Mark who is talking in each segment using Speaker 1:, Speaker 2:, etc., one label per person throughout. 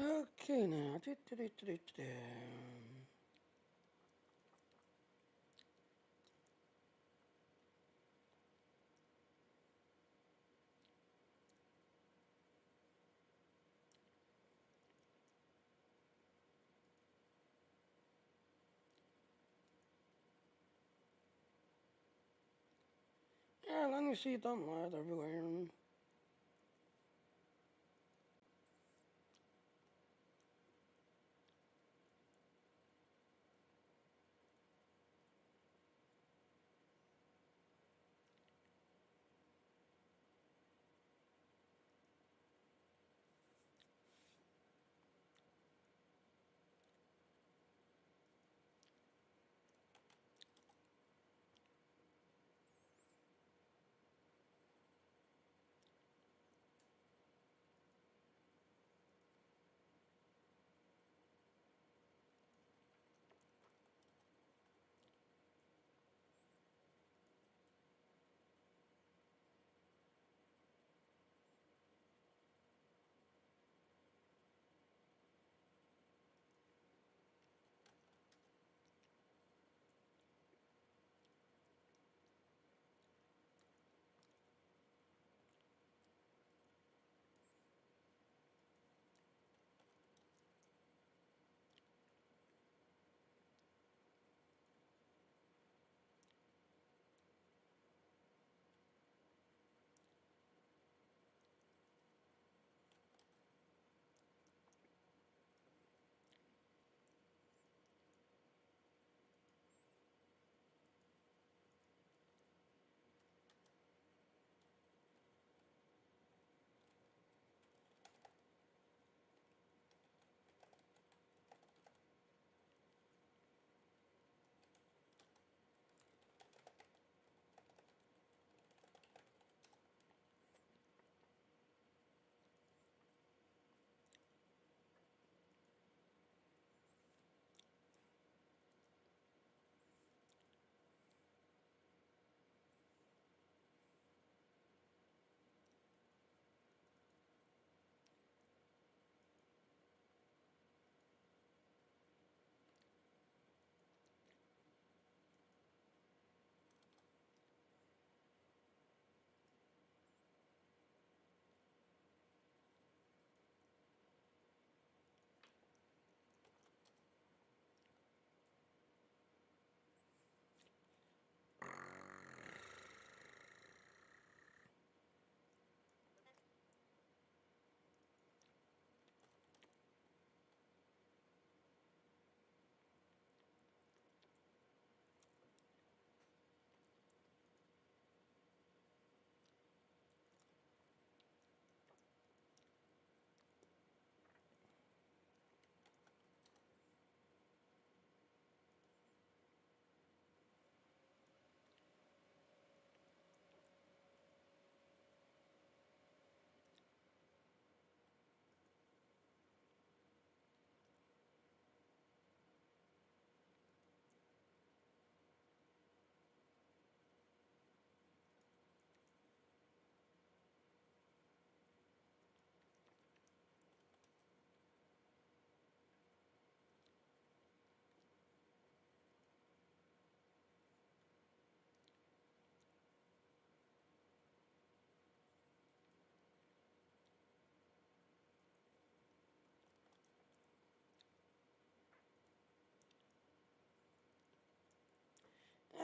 Speaker 1: Okay, now. Yeah, let me see it on live everywhere.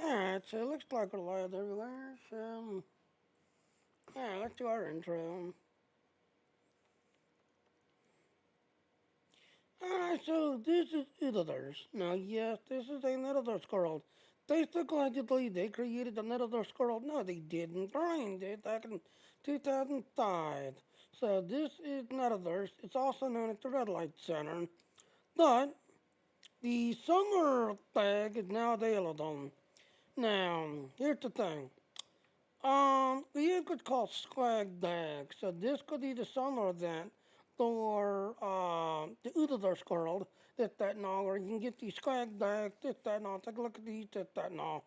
Speaker 1: Alright, so it looks like we're live everywhere. So, yeah, let's do our intro. Alright, so this is Utherverse. Now, yes, this is a Utherverse world. They allegedly they created the Utherverse world. No, they didn't. Brian did back in 2005. So this is Utherverse. It's also known as the Red Light Center. But the summer tag is now available. Now, here's the thing. We have what's called swag bag. So this could be the summer event for the Utherverse world, this, that, and all, where you can get these swag bags, this, that, and all. Take a look at these, this, that, and all.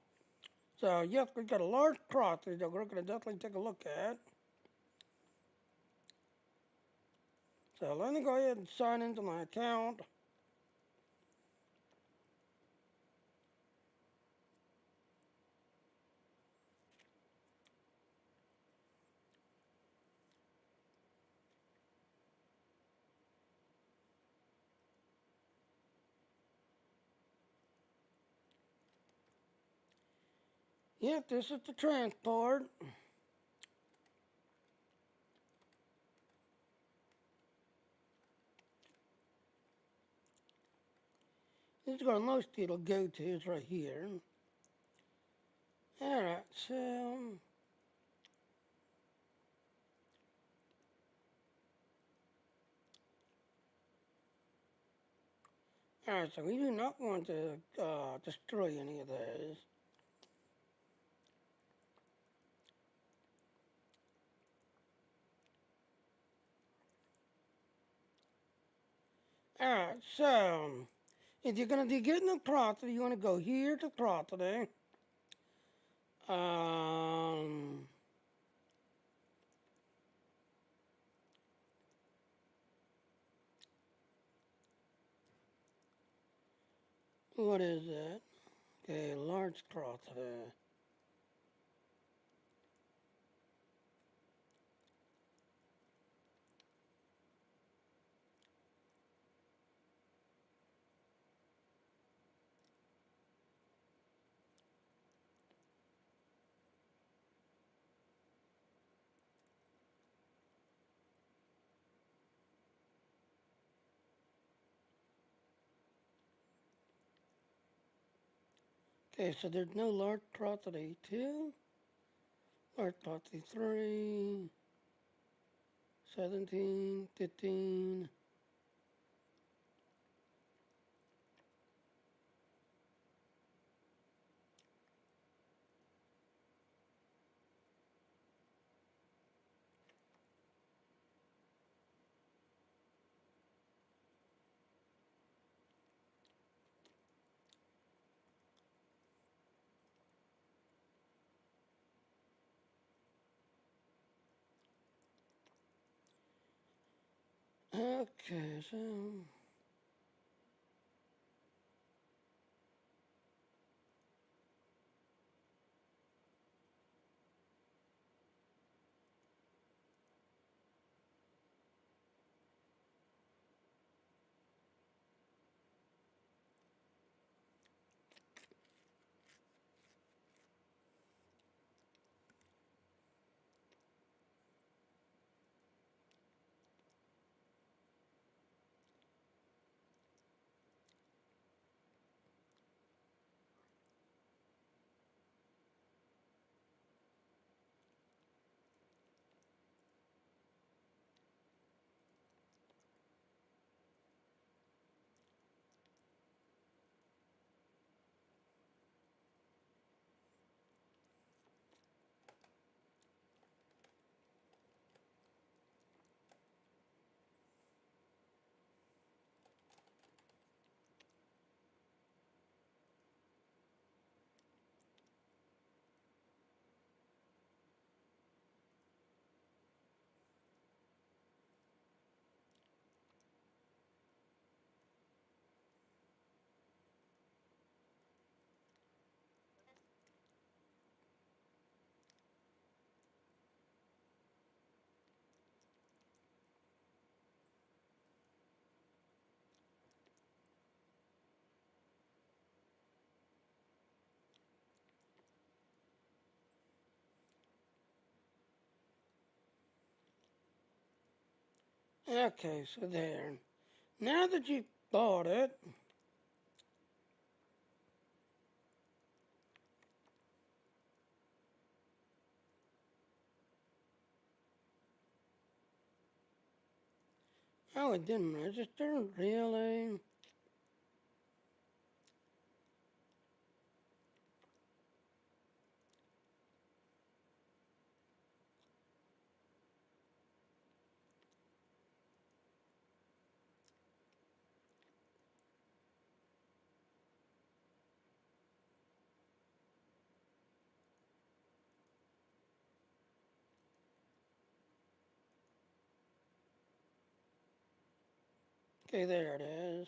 Speaker 1: So, yes, we've got a large crosses that we're going to definitely take a look at. So let me go ahead and sign into my account. Yep, this is the transport. This is where most it'll go to, is right here. Alright, so alright, so we do not want to destroy any of those. Alright, so if you're going to be getting a property, you want to go here to property. What is that? Okay, large property. Okay, so there's no large property 2, large property 3, 17, 15. Okay, so okay, so there. Now that you bought it, oh, it didn't register, really? Okay, there it is.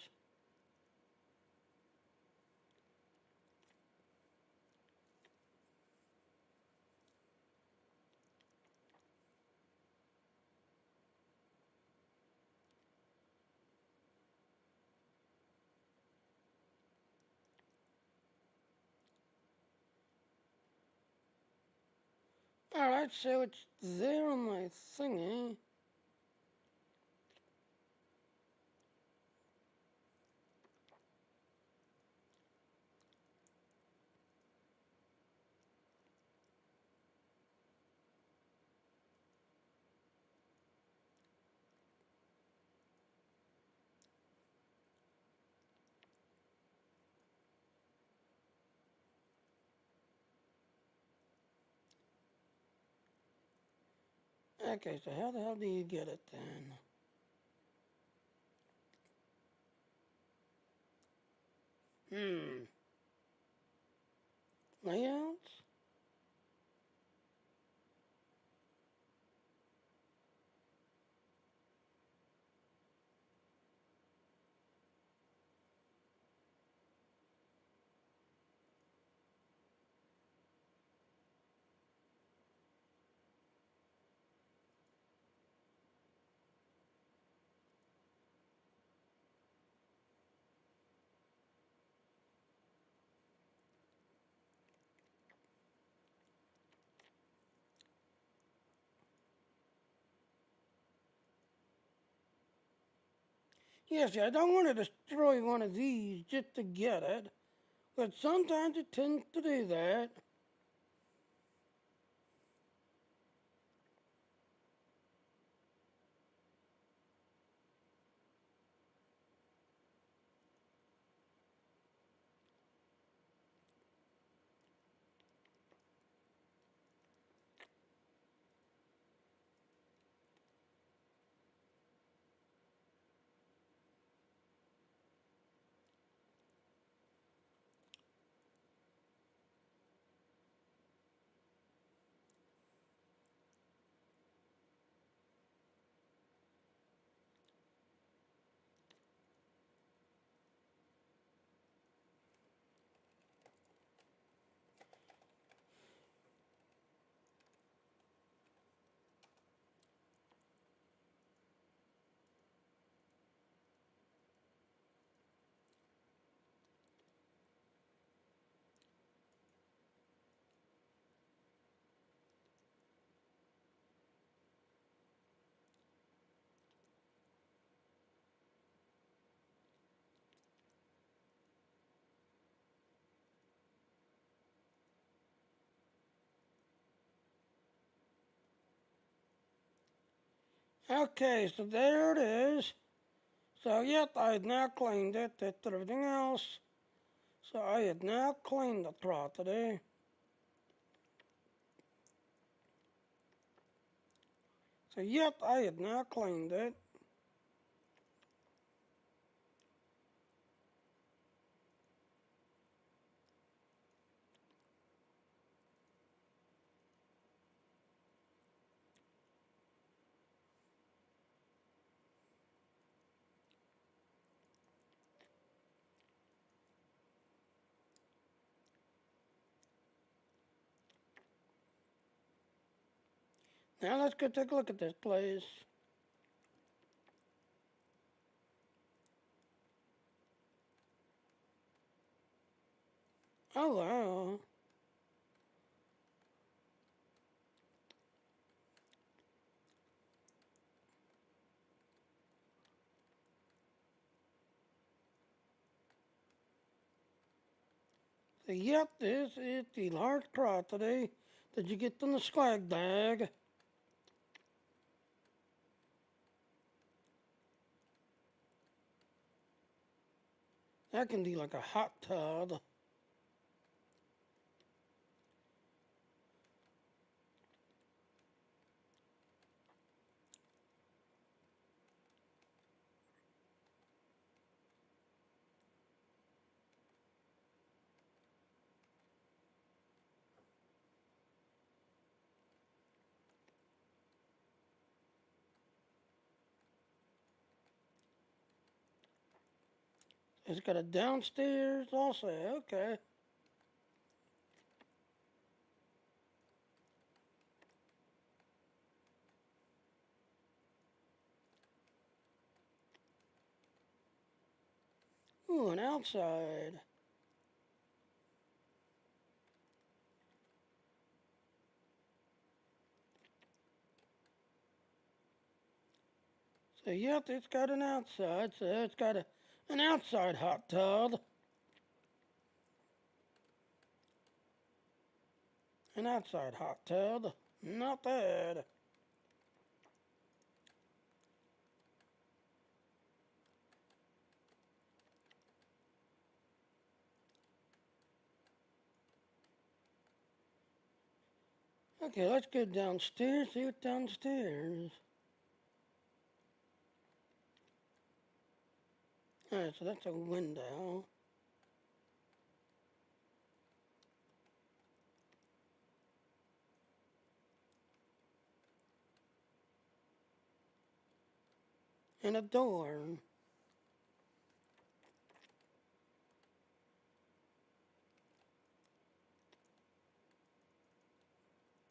Speaker 1: Alright, so it's there on my thingy. Okay, so how the hell do you get it then? Layouts? Yes, I don't want to destroy one of these just to get it, but sometimes it tends to do that. Okay, so there it is. So, yep, I had now cleaned it, did everything else. So I had now cleaned the property. So, yep, I had now cleaned it. Now let's go take a look at this place. Oh, wow. So, yep, this is the large property that you get from the swag bag. That can be like a hot tub. It's got a downstairs also. Okay. Ooh, an outside. So yep, it's got an outside. So it's got an outside hot tub. An outside hot tub. Not bad. Okay, let's go downstairs. See what's downstairs. Alright, so that's a window. And a door.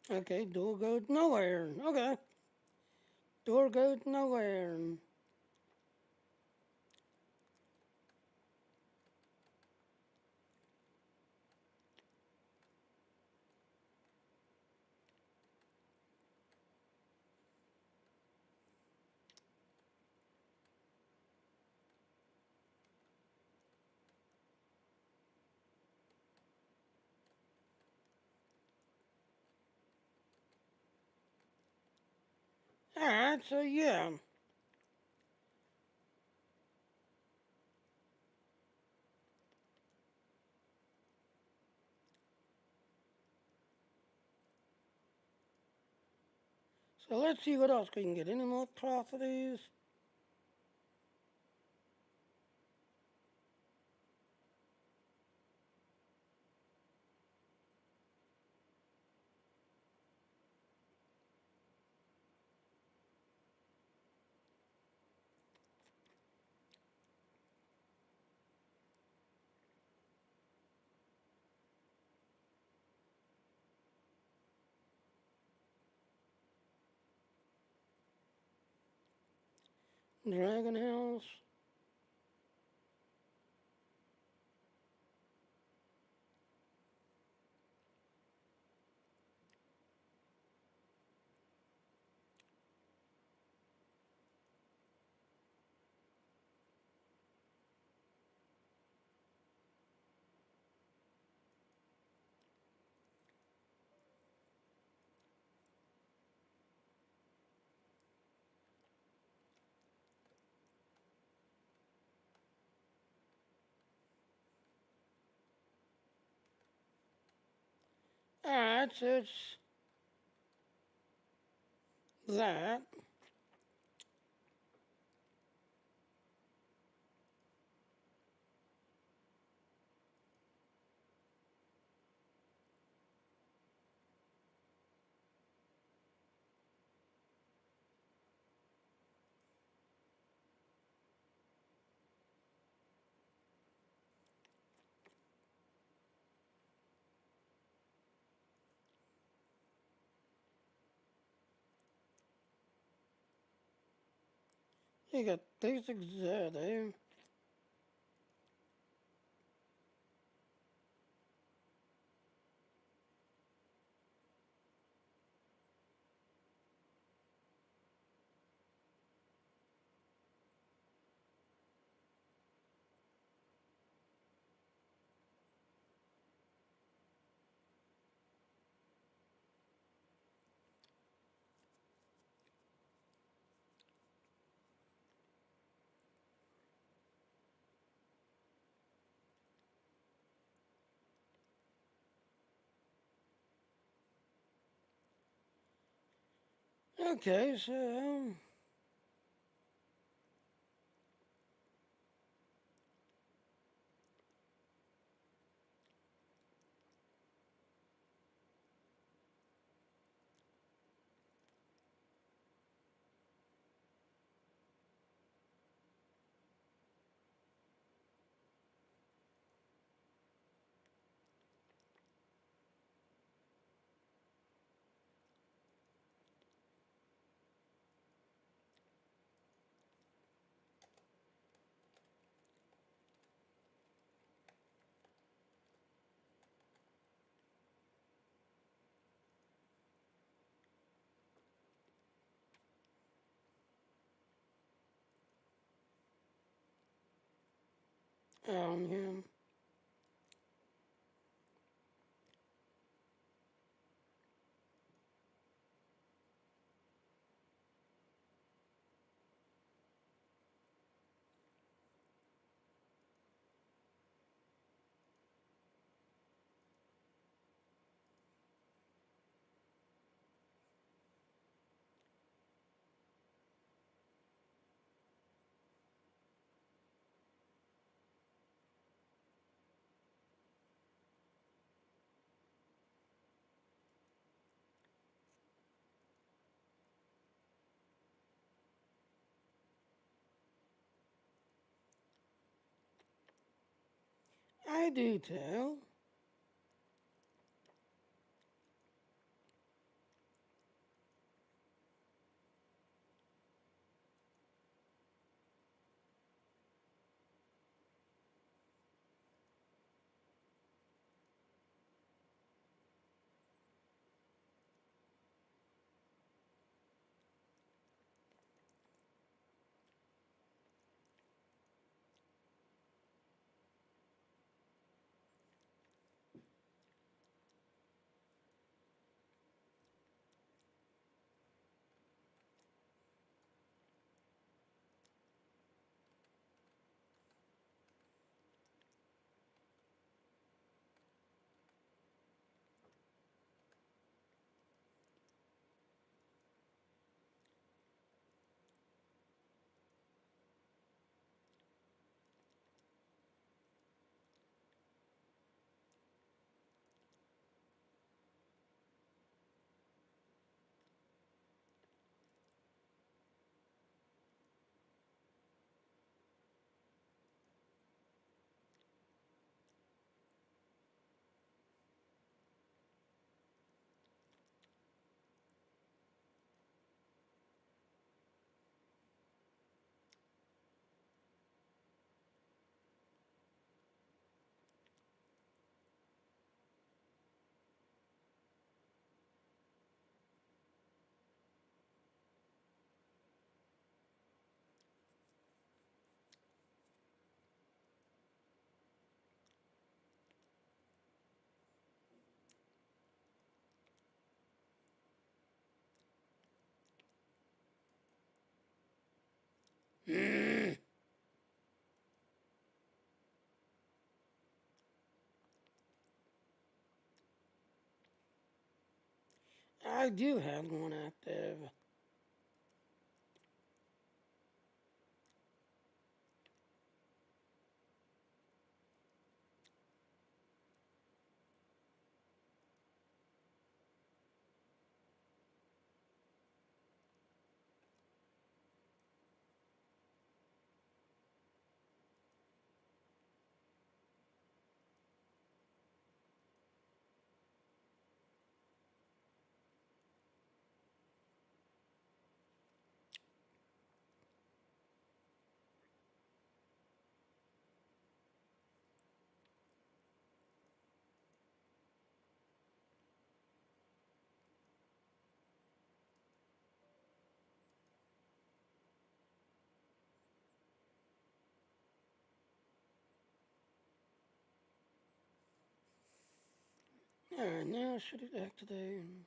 Speaker 1: Okay, door goes nowhere. Okay. Door goes nowhere. Alright, so yeah. So let's see what else we can get. Any more properties? Dragon House. Alright, so it's that. You got these there, there. Okay, so Yeah. I do too. Mm, I do have one active. Alright, now should it activate?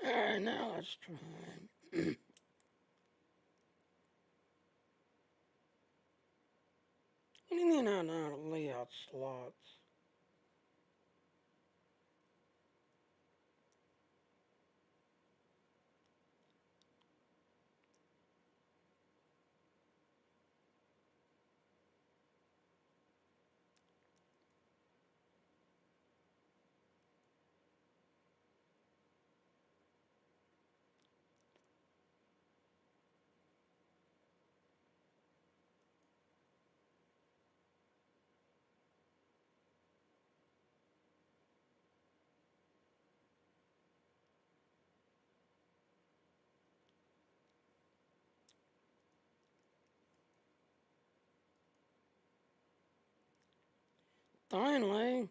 Speaker 1: Alright, now let's try. What do you mean I know how to lay out slots? Finally.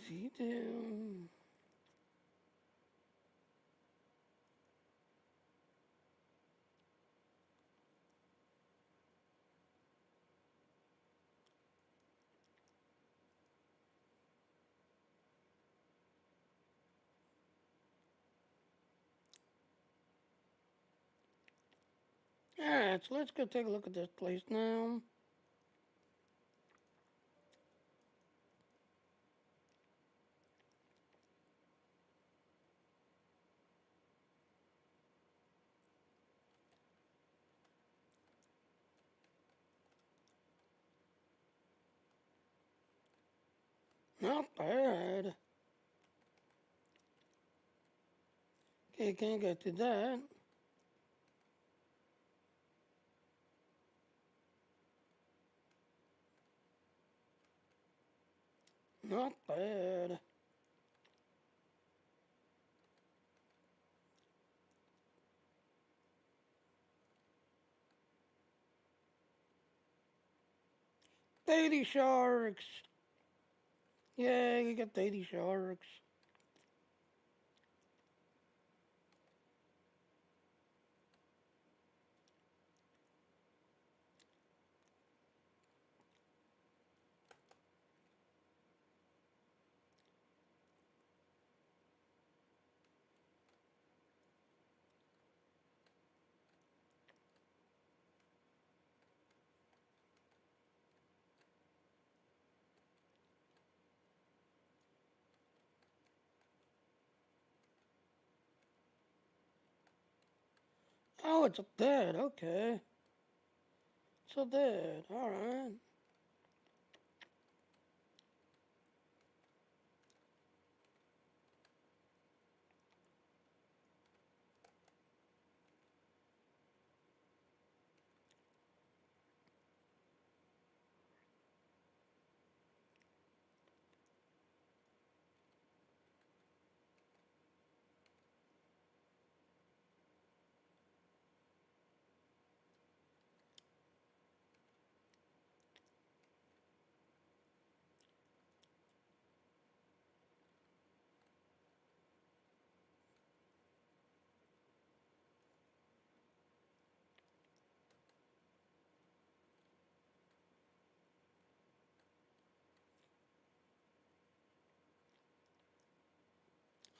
Speaker 1: See do. Alright, so let's go take a look at this place now. Not bad. Okay, can't get to that. Not bad. Lady sharks. Yeah, you got lady sharks. Oh, it's up there. Okay. So there. Alright.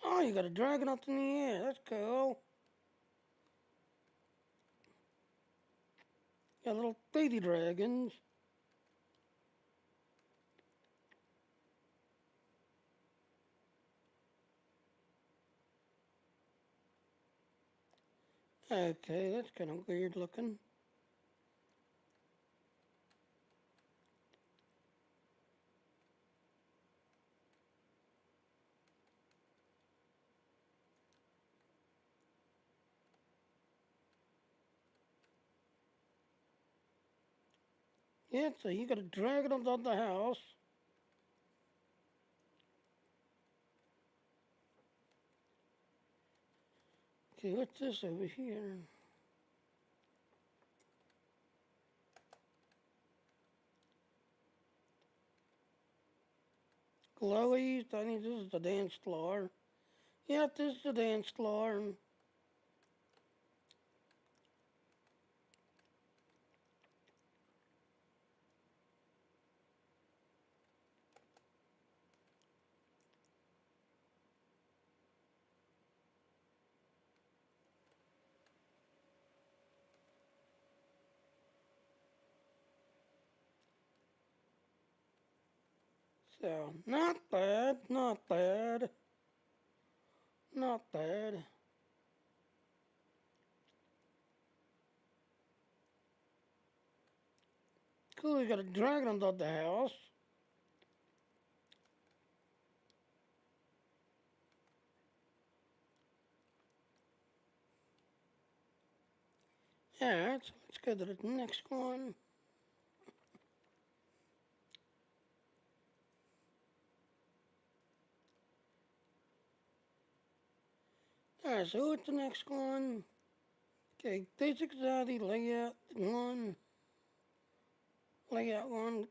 Speaker 1: Oh, you got a dragon up in the air. That's cool. Got little baby dragons. Okay, that's kind of weird looking. Yeah, so you gotta drag it onto the house. Okay, what's this over here? Glowy, I think this is the dance floor. Yeah, this is the dance floor. So, not bad, not bad, not bad. Cool, you got a dragon under the house. Alright, so let's go to the next one. Alright, so what's the next one? Okay, basic Zaddy layout one,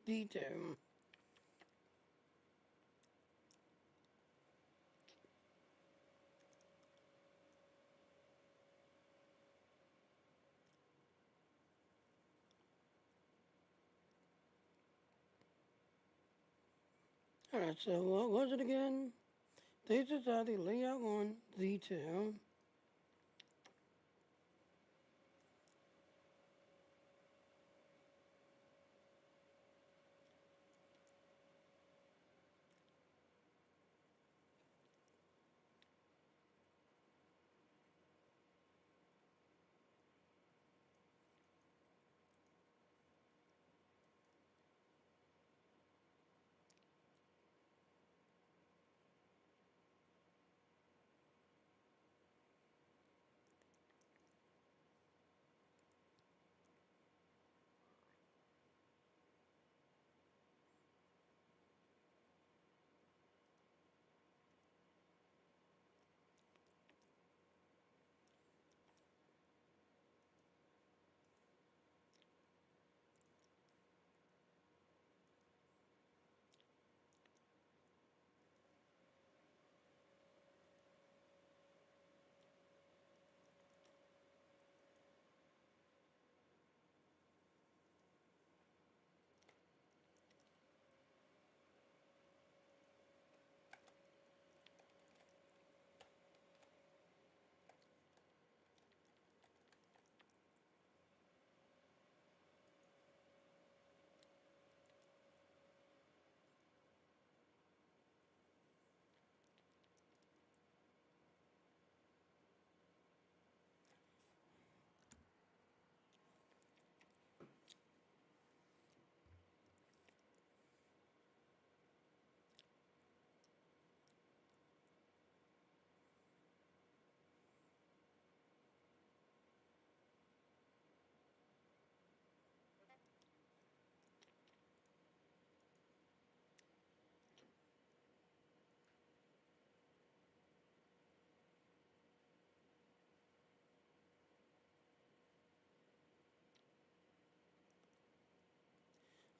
Speaker 1: D2. Alright, so what was it again? Basic Zaddy layout one, D2.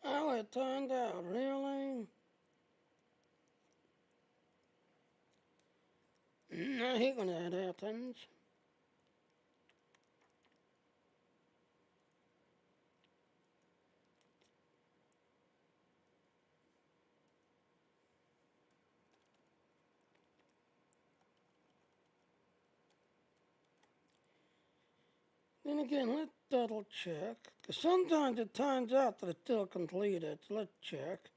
Speaker 1: Oh, it turned out, really? I hate when that happens. Then again, let's double check. Because sometimes it turns out that it's still completed. So let's check.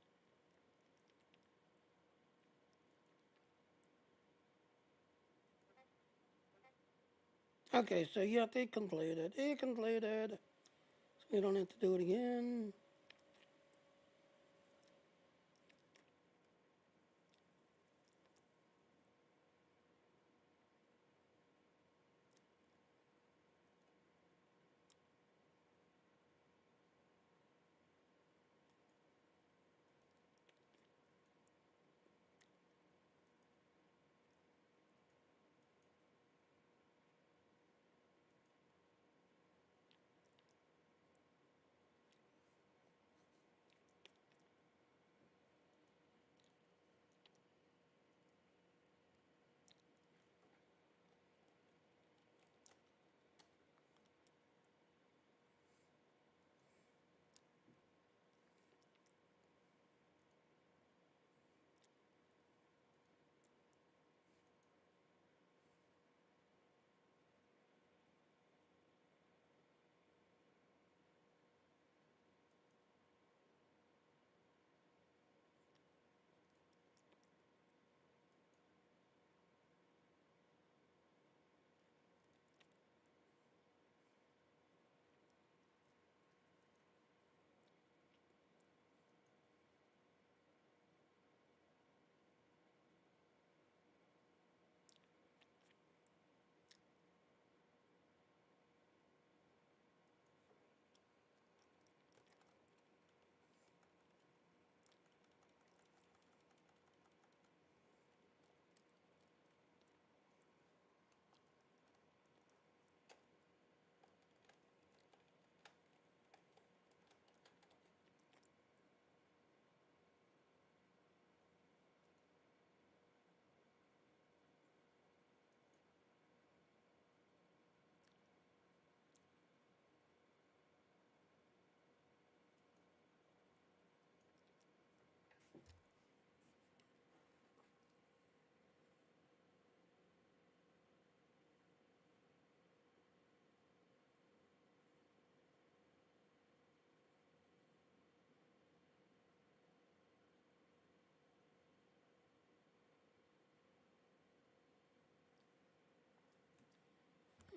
Speaker 1: Okay, so yeah, they completed. It completed. So we don't have to do it again.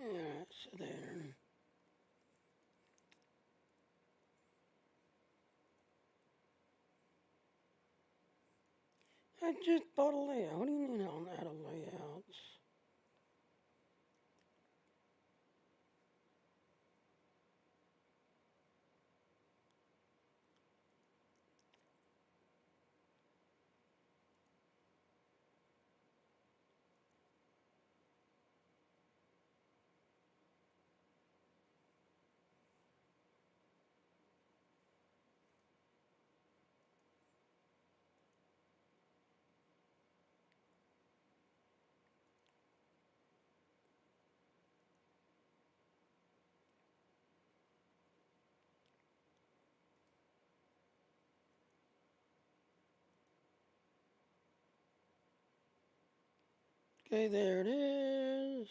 Speaker 1: Alright, so there. I just bought a layout. What do you mean on out of layouts? Okay, there it is.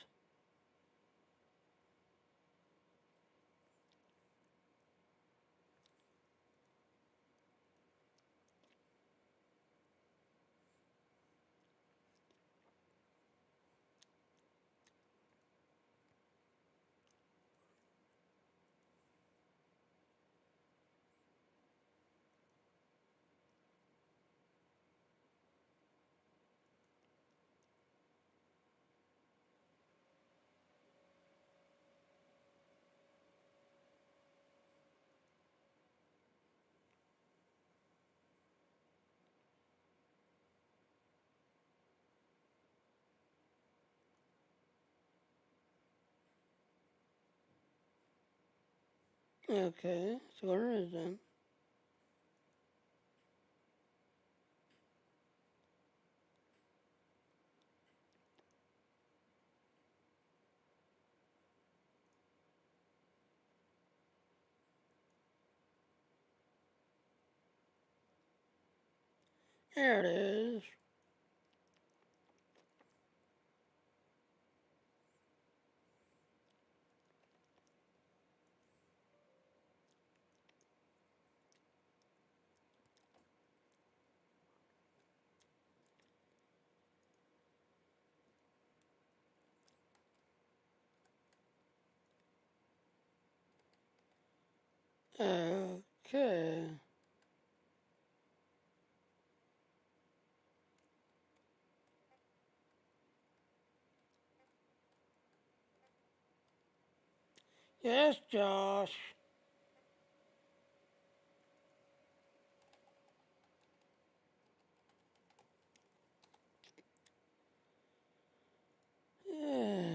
Speaker 1: Okay, so where is it? There it is. Okay. Yes, Josh. Yeah.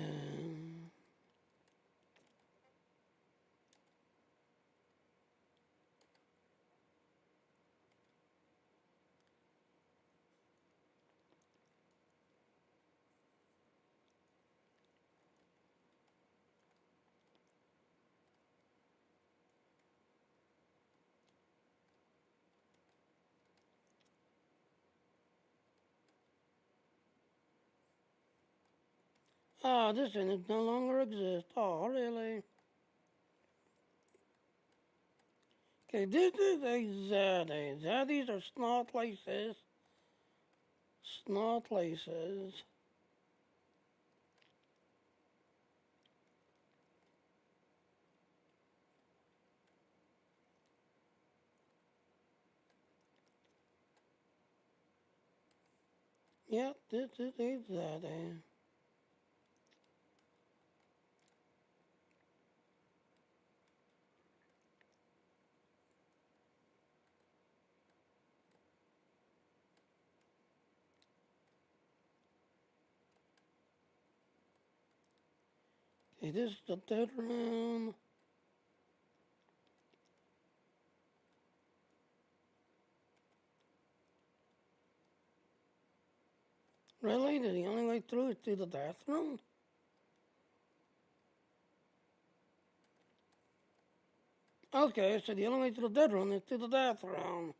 Speaker 1: Oh, this image no longer exists. Oh, really? Okay, this is a zaddy. Zaddies are snot laces. Snot laces. Yep, this is a zaddy. Okay, this is the dead round. Really? Did the only way through is through the bathroom? Okay, so the only way to the dead room is through the bathroom.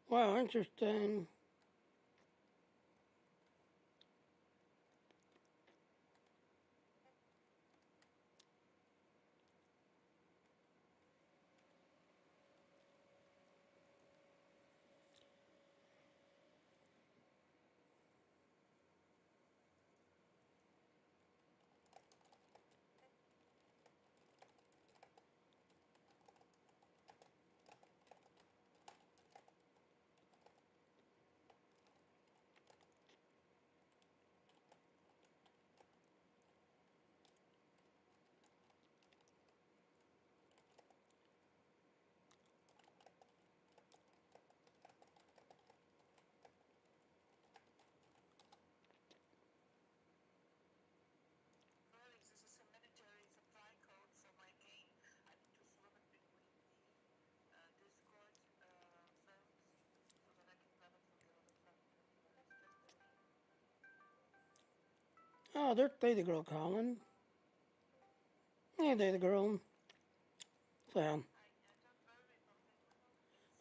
Speaker 1: Wow, interesting. Oh, there's Data Girl calling. Hey, Data Girl. So,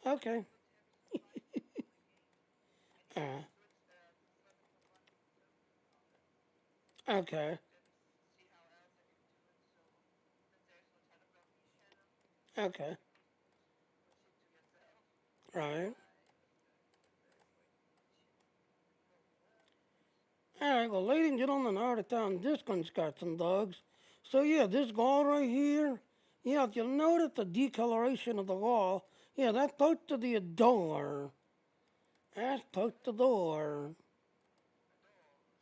Speaker 1: okay. Uh, okay. Okay. Right. Alright, well, ladies and gentlemen, I already found this one's got some dogs. So, yeah, this wall right here, yeah, if you'll notice the decoloration of the wall, yeah, that's close to the door. That's close to the door.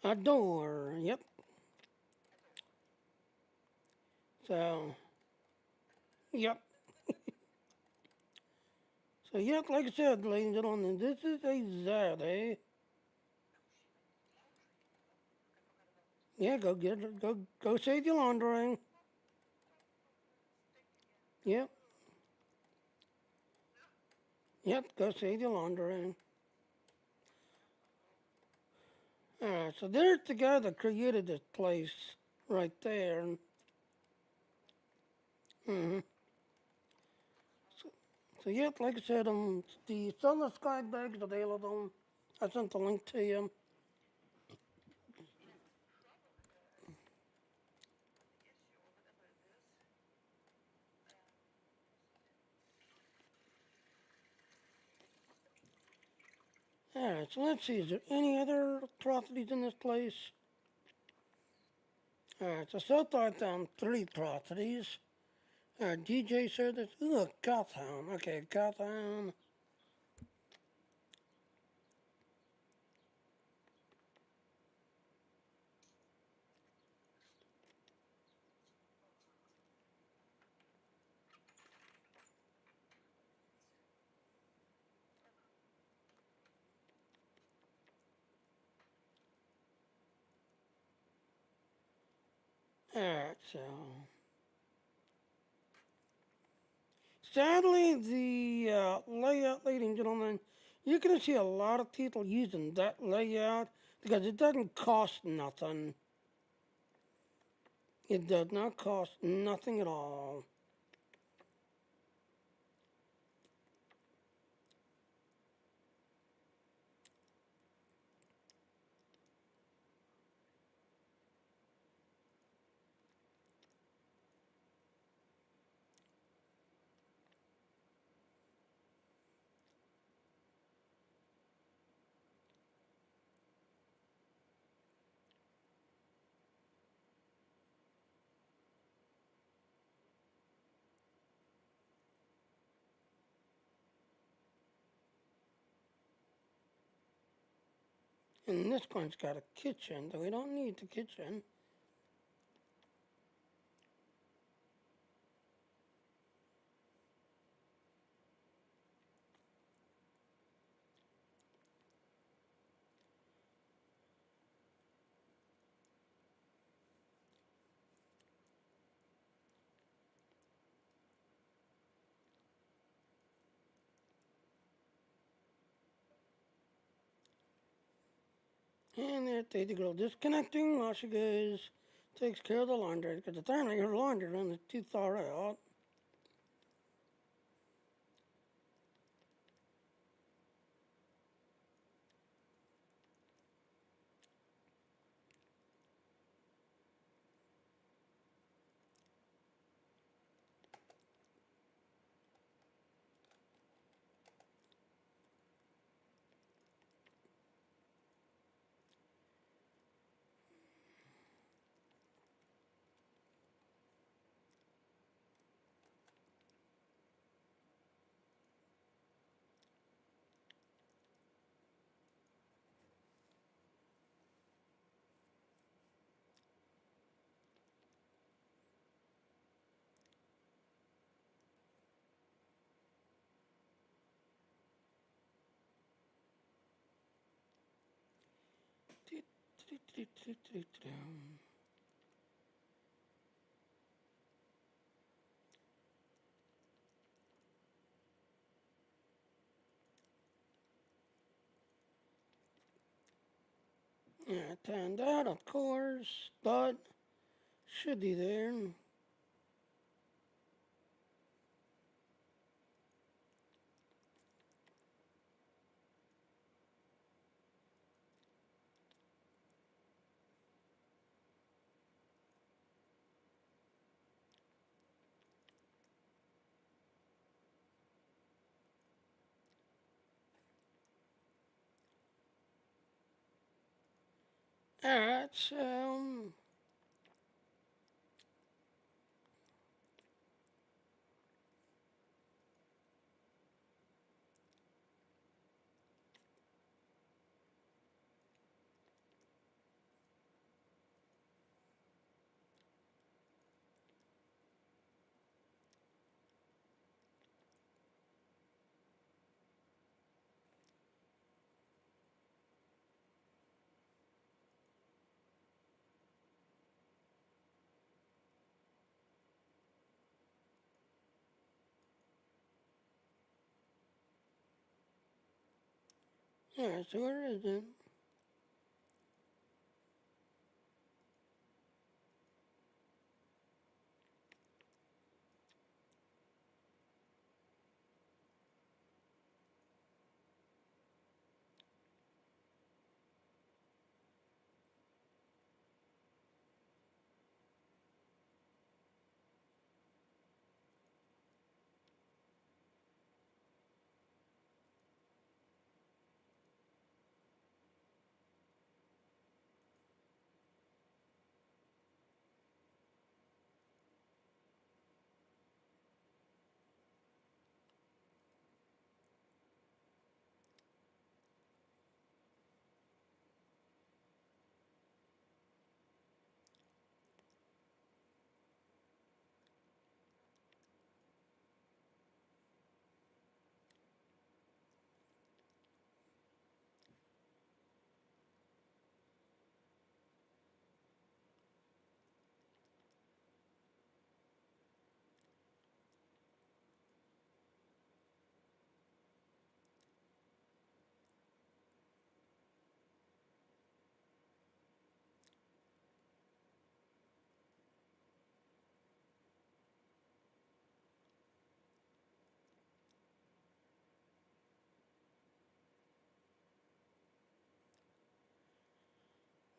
Speaker 1: A door, yep. So, yep. So, yep, like I said, ladies and gentlemen, this is a Zaddy. Yeah, go get it. Go save your laundry. Yep, yep, go save your laundry. Alright, so there's the guy that created this place right there. Mm-hmm. So, so yep, like I said, the Sunless Sky bag's available. I sent the link to you. Alright, so let's see, is there any other atrocities in this place? Alright, so far I found 3 atrocities. DJ service. Ooh, Gotham. Okay, Gotham. Alright, so. Sadly, the layout, ladies and gentlemen, you're going to see a lot of people using that layout because it doesn't cost nothing. It does not cost nothing at all. And this one's got a kitchen, so we don't need the kitchen. And there they go, disconnecting while she goes, takes care of the laundry, because apparently her laundry run is too far out. Yeah, turned out, of course, but should be there. Alright, so yeah, so where is it?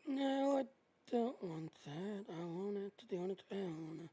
Speaker 1: No, I don't want that. I want it to do on its own.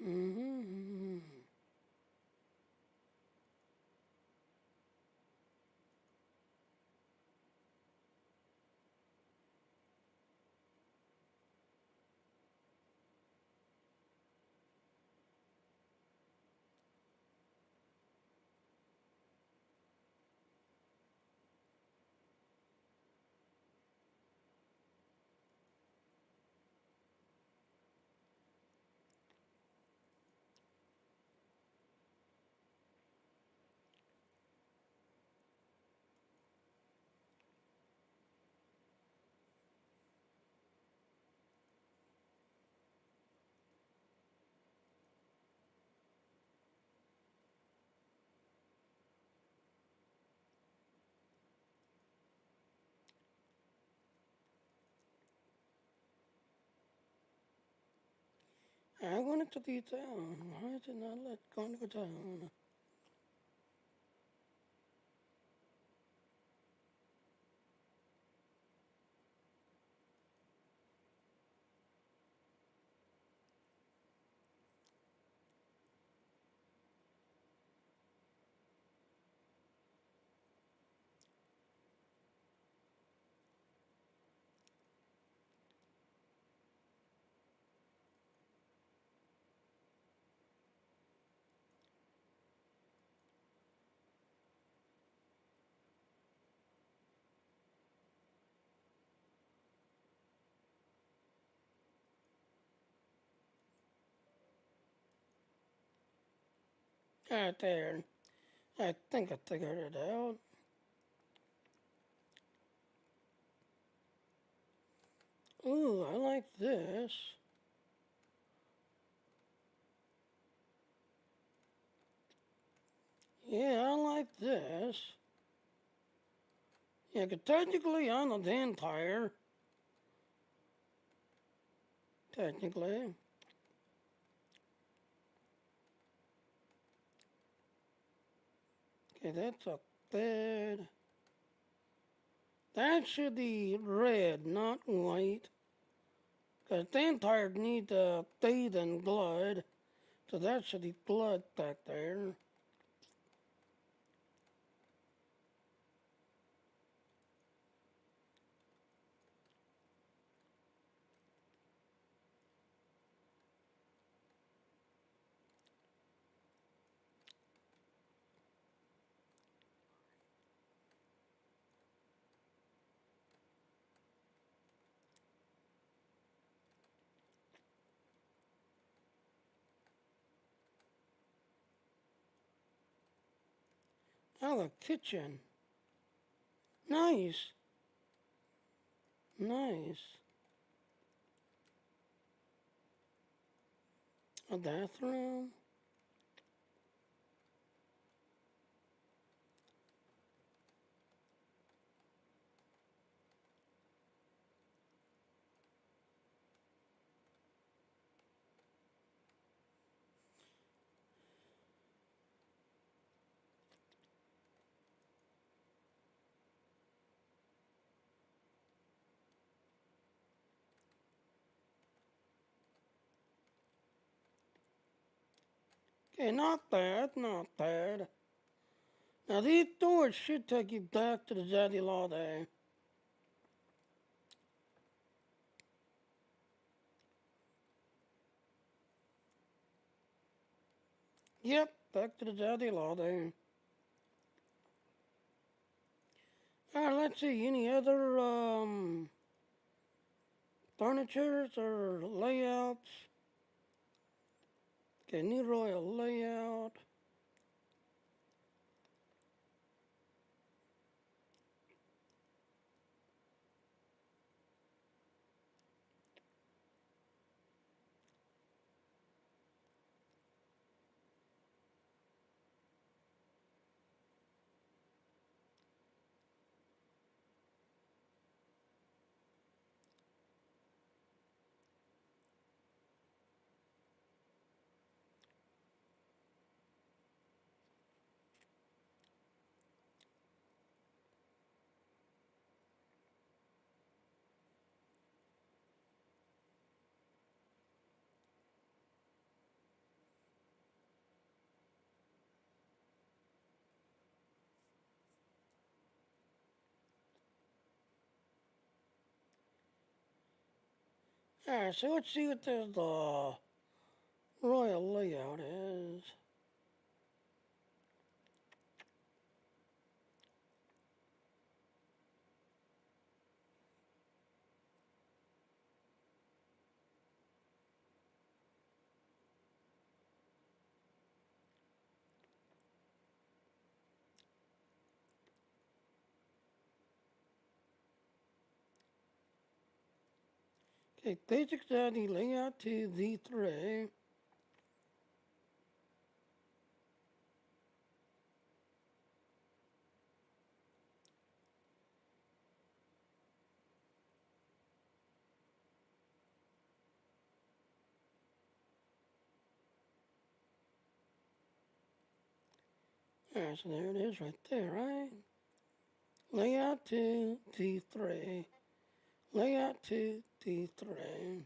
Speaker 1: Mm-hmm. I want it to be down. Why did not let go down? Right there. I think I figured it out. Ooh, I like this. Yeah, I like this. Yeah, 'cause technically I'm not the entire. Technically. Okay, that's a third. That should be red, not white. Because the entire need teeth and blood. So that should be blood back there. Now the kitchen. Nice. Nice. A bathroom. Okay, not bad, not bad. Now these doors should take you back to the Zaddy Law Day. Yep, back to the Zaddy Law Day. Let's see. Any other furnitures or layouts? Okay, new royal layout. Alright, so let's see what the royal layout is. Okay, basic study layout to V3. Alright, so there it is right there, right? Layout to D3. Layout to D3.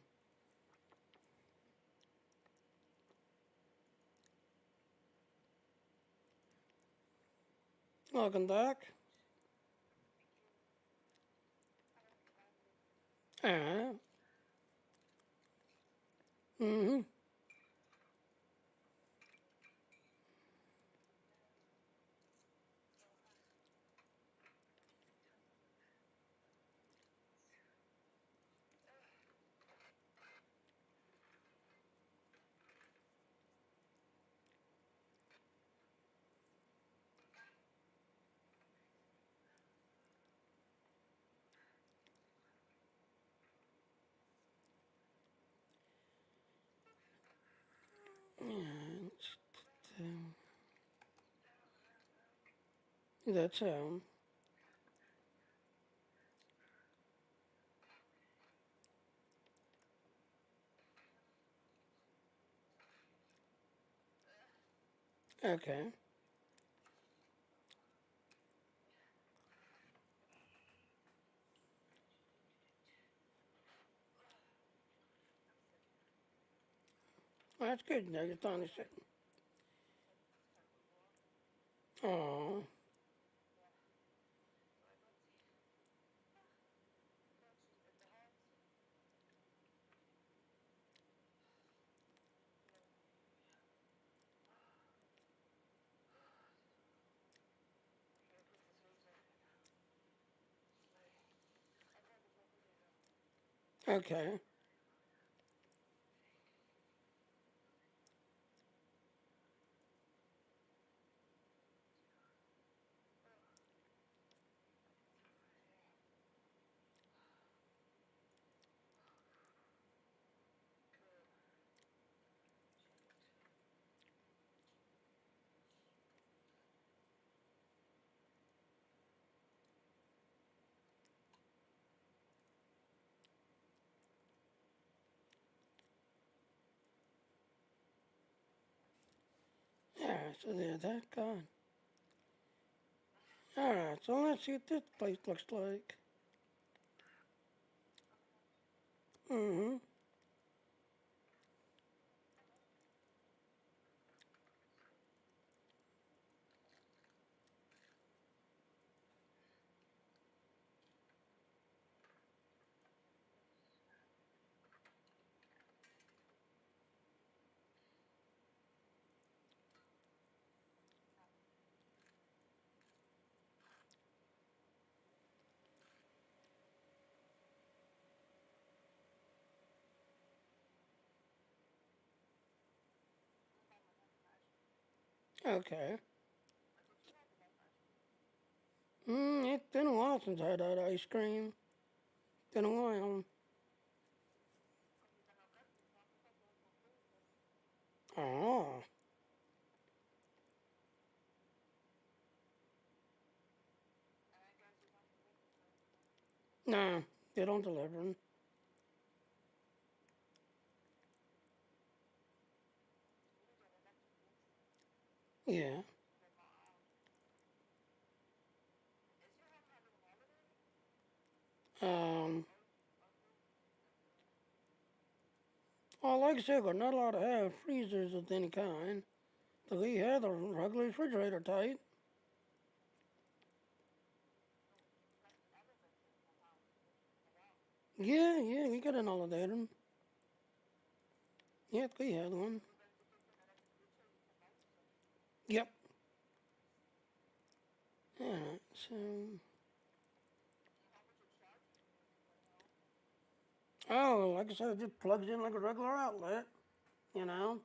Speaker 1: Welcome back. Alright. Mm-hmm. Yeah, that sound. Okay. Well, that's good. Now you're finally sitting. Oh. Okay. Alright, so there's that gone. Alright, so let's see what this place looks like. Mm-hmm. Okay. It's been a while since I had that ice cream. Been a while. Oh. Nah, they don't deliver 'em. Yeah. Um, well, like I said, we're not allowed to have freezers of any kind. So we had the regular refrigerator type. Yeah, yeah, we got an elevator. Yep, we had one. Yep. Yeah, so, oh, like I said, it just plugs in like a regular outlet, you know.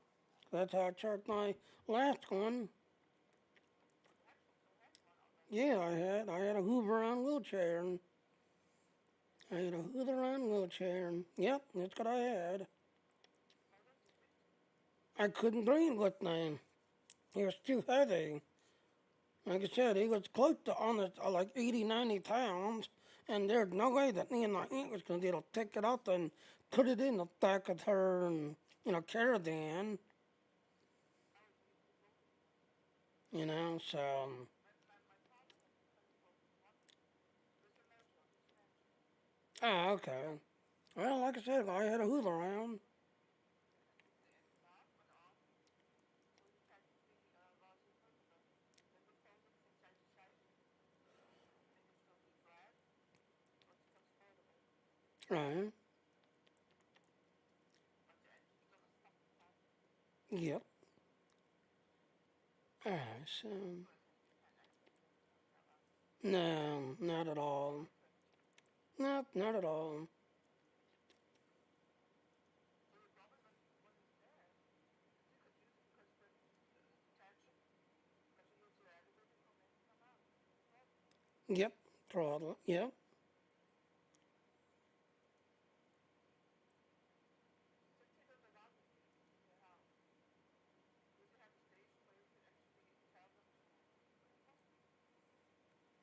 Speaker 1: That's how I charged my last one. Yeah, I had a Hoover on wheelchair, and I had a Hoover on wheelchair, and yep, that's what I had. I couldn't breathe with him. He was too heavy. Like I said, he was close to honest, like 80, 90 pounds, and there's no way that me and my aunt was going to be able to pick it up and put it in the back of her, and, caravan, so, okay. Well, like I said, I had a Hoover around. Right. Yep. So, no, not at all. Nope, not at all. Yep. Throttle. Yep.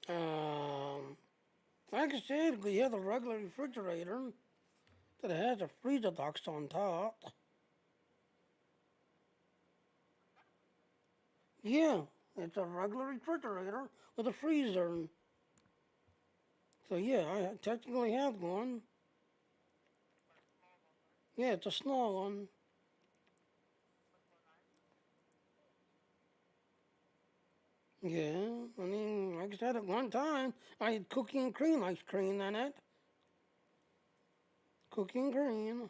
Speaker 1: Um, like I said, we have a regular refrigerator that has a freezer box on top. Yeah, it's a regular refrigerator with a freezer. So yeah, I technically have one. Yeah, it's a small one. Yeah, I mean, like I said, at one time I had cookie and cream ice cream in it. Cookie and cream.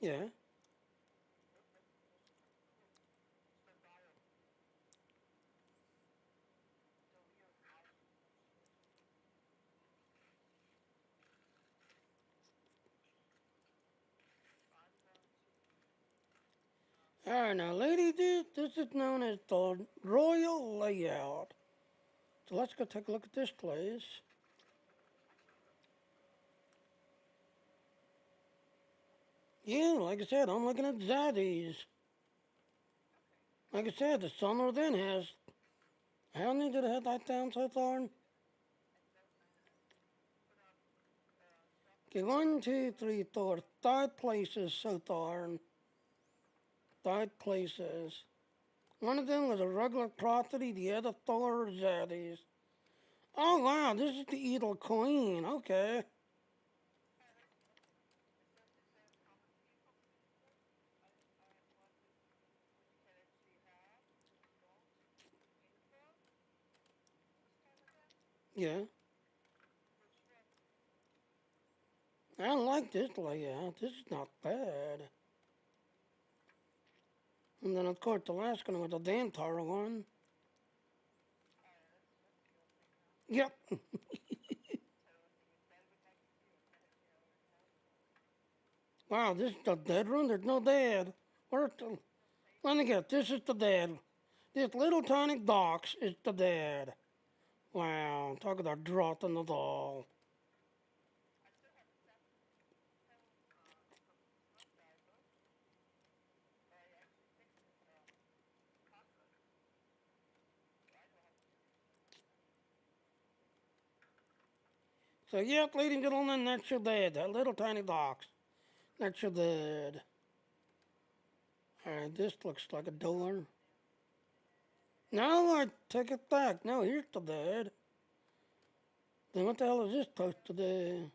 Speaker 1: Yeah. All right, now, lady, this is known as the Royal Layout. So let's go take a look at this place. Yeah, like I said, I'm looking at Zaddy's. Like I said, the Summer then has. How many did it have that down so far? Okay, one, two, three, four, five places so far. Five places. One of them was a regular property, the other four are Zaddy's. Oh wow, this is the Eagle Queen. Okay. Yeah. I like this layout. This is not bad. And then of course the last one was the Dantar one. Yep. Wow, this is the dead room? There's no dead. Where's the... Let me get, this is the dead. This little tiny box is the dead. Wow, talk about drop in the doll. So, yep, ladies and gentlemen, that's your dead. That little tiny box. That's your dead. Alright, this looks like a door. No, I take it back. No, here's the dead. Then what the hell is this supposed to do?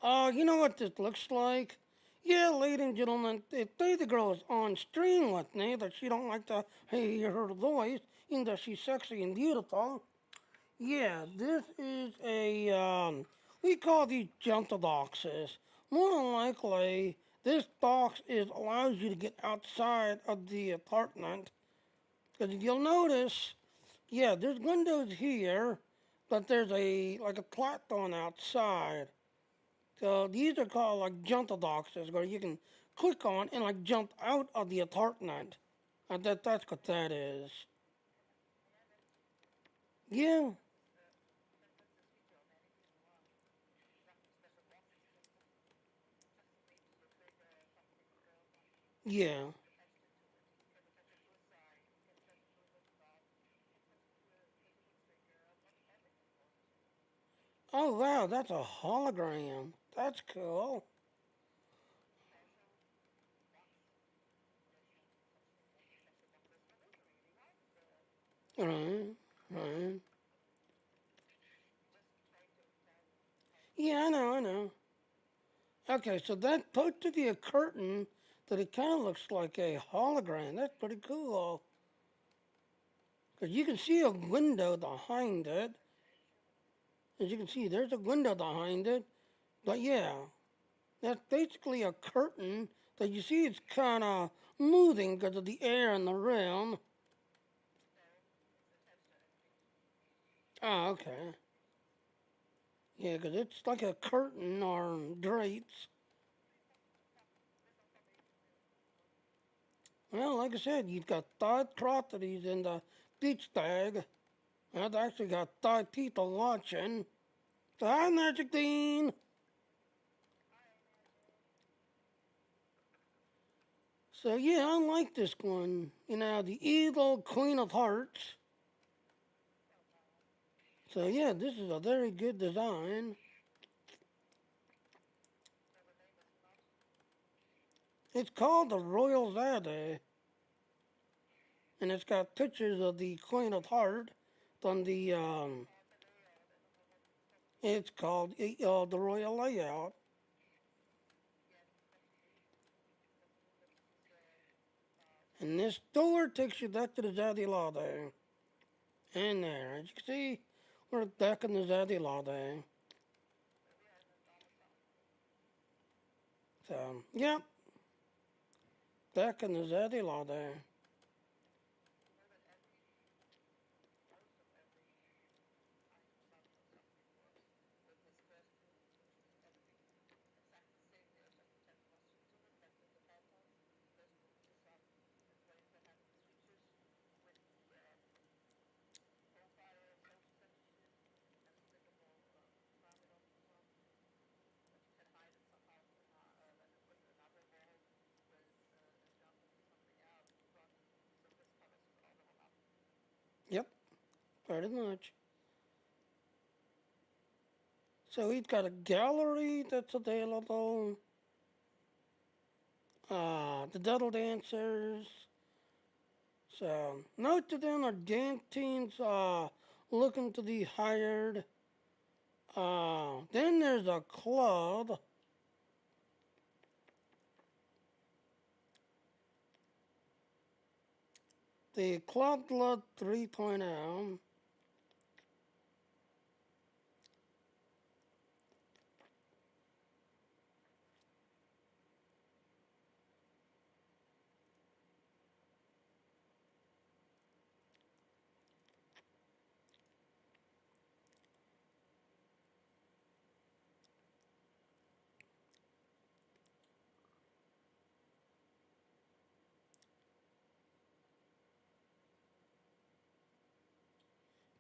Speaker 1: You know what this looks like? Yeah, ladies and gentlemen, if the girl is on stream with me, that she don't like to hear her voice, and that she's sexy and beautiful. Yeah, this is we call these jumper boxes. More than likely, this box allows you to get outside of the apartment. Because you'll notice, yeah, there's windows here, but there's like a platform outside. So these are called like jumper boxes where you can click on and like jump out of the apartment. That's what that is. Yeah, yeah. Oh wow, that's a hologram. That's cool. Right, right. Yeah, I know. Okay, so that's supposed to be a curtain that it kind of looks like a hologram. That's pretty cool. Because you can see a window behind it. As you can see, there's a window behind it. But yeah, that's basically a curtain that you see it's kind of moving because of the air in the room. Oh, okay. Yeah, because it's like a curtain or drapes. Well, like I said, you've got five properties in the beach tag. I've actually got five people watching. So hi, Magic Dean. So yeah, I like this one. You know, the evil Queen of Hearts. So yeah, this is a very good design. It's called the Royal Zadeh, and it's got pictures of the Queen of Hearts on the. It's called the Royal Layout, and this door takes you back to the Zadeh Law there. And there, as you can see, we're back in the Zadeh Law there. So, yep, back in the Zadeh Law there. Yep, pretty much. So he's got a gallery that's available. The Devil Dancers. So most of them are dance teams looking to be hired. Then there's a club. The Club Blood 3.0.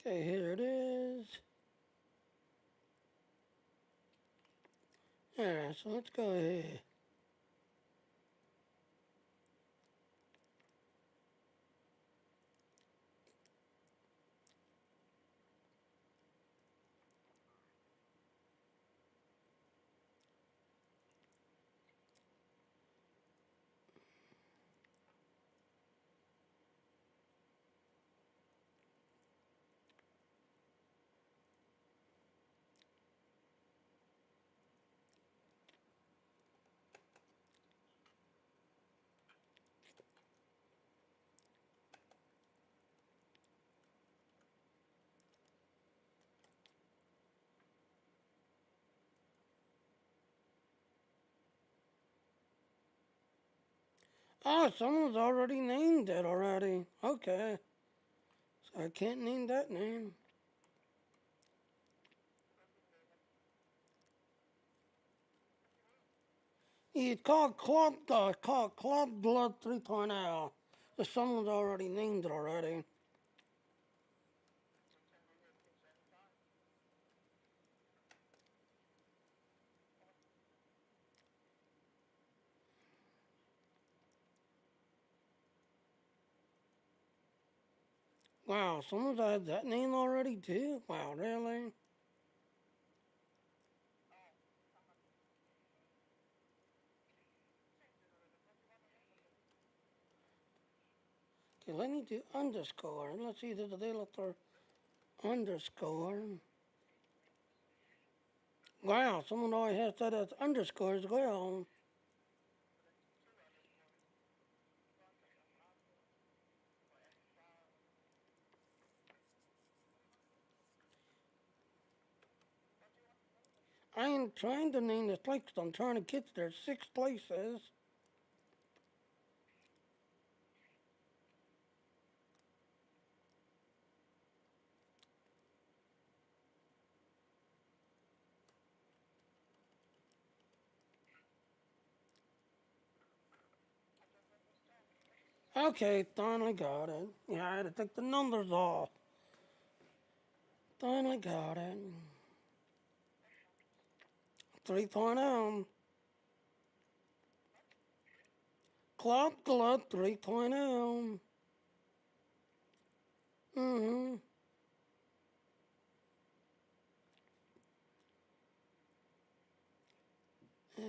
Speaker 1: Okay, here it is. Alright, so let's go ahead. Oh, someone's already named it already. Okay. So I can't name that name. It's called Club Blood 3.0. So someone's already named it already. Wow, someone's had that name already too? Wow, really? Okay, let me do underscore. Let's see the developer underscore. Wow, someone already has that as underscore as well. I am trying to name this place 'cause I'm trying to get there 6 places. Okay, finally got it. Yeah, I had to take the numbers off. Finally got it. 3.0. Club 3.0. Mm-hmm. Yeah.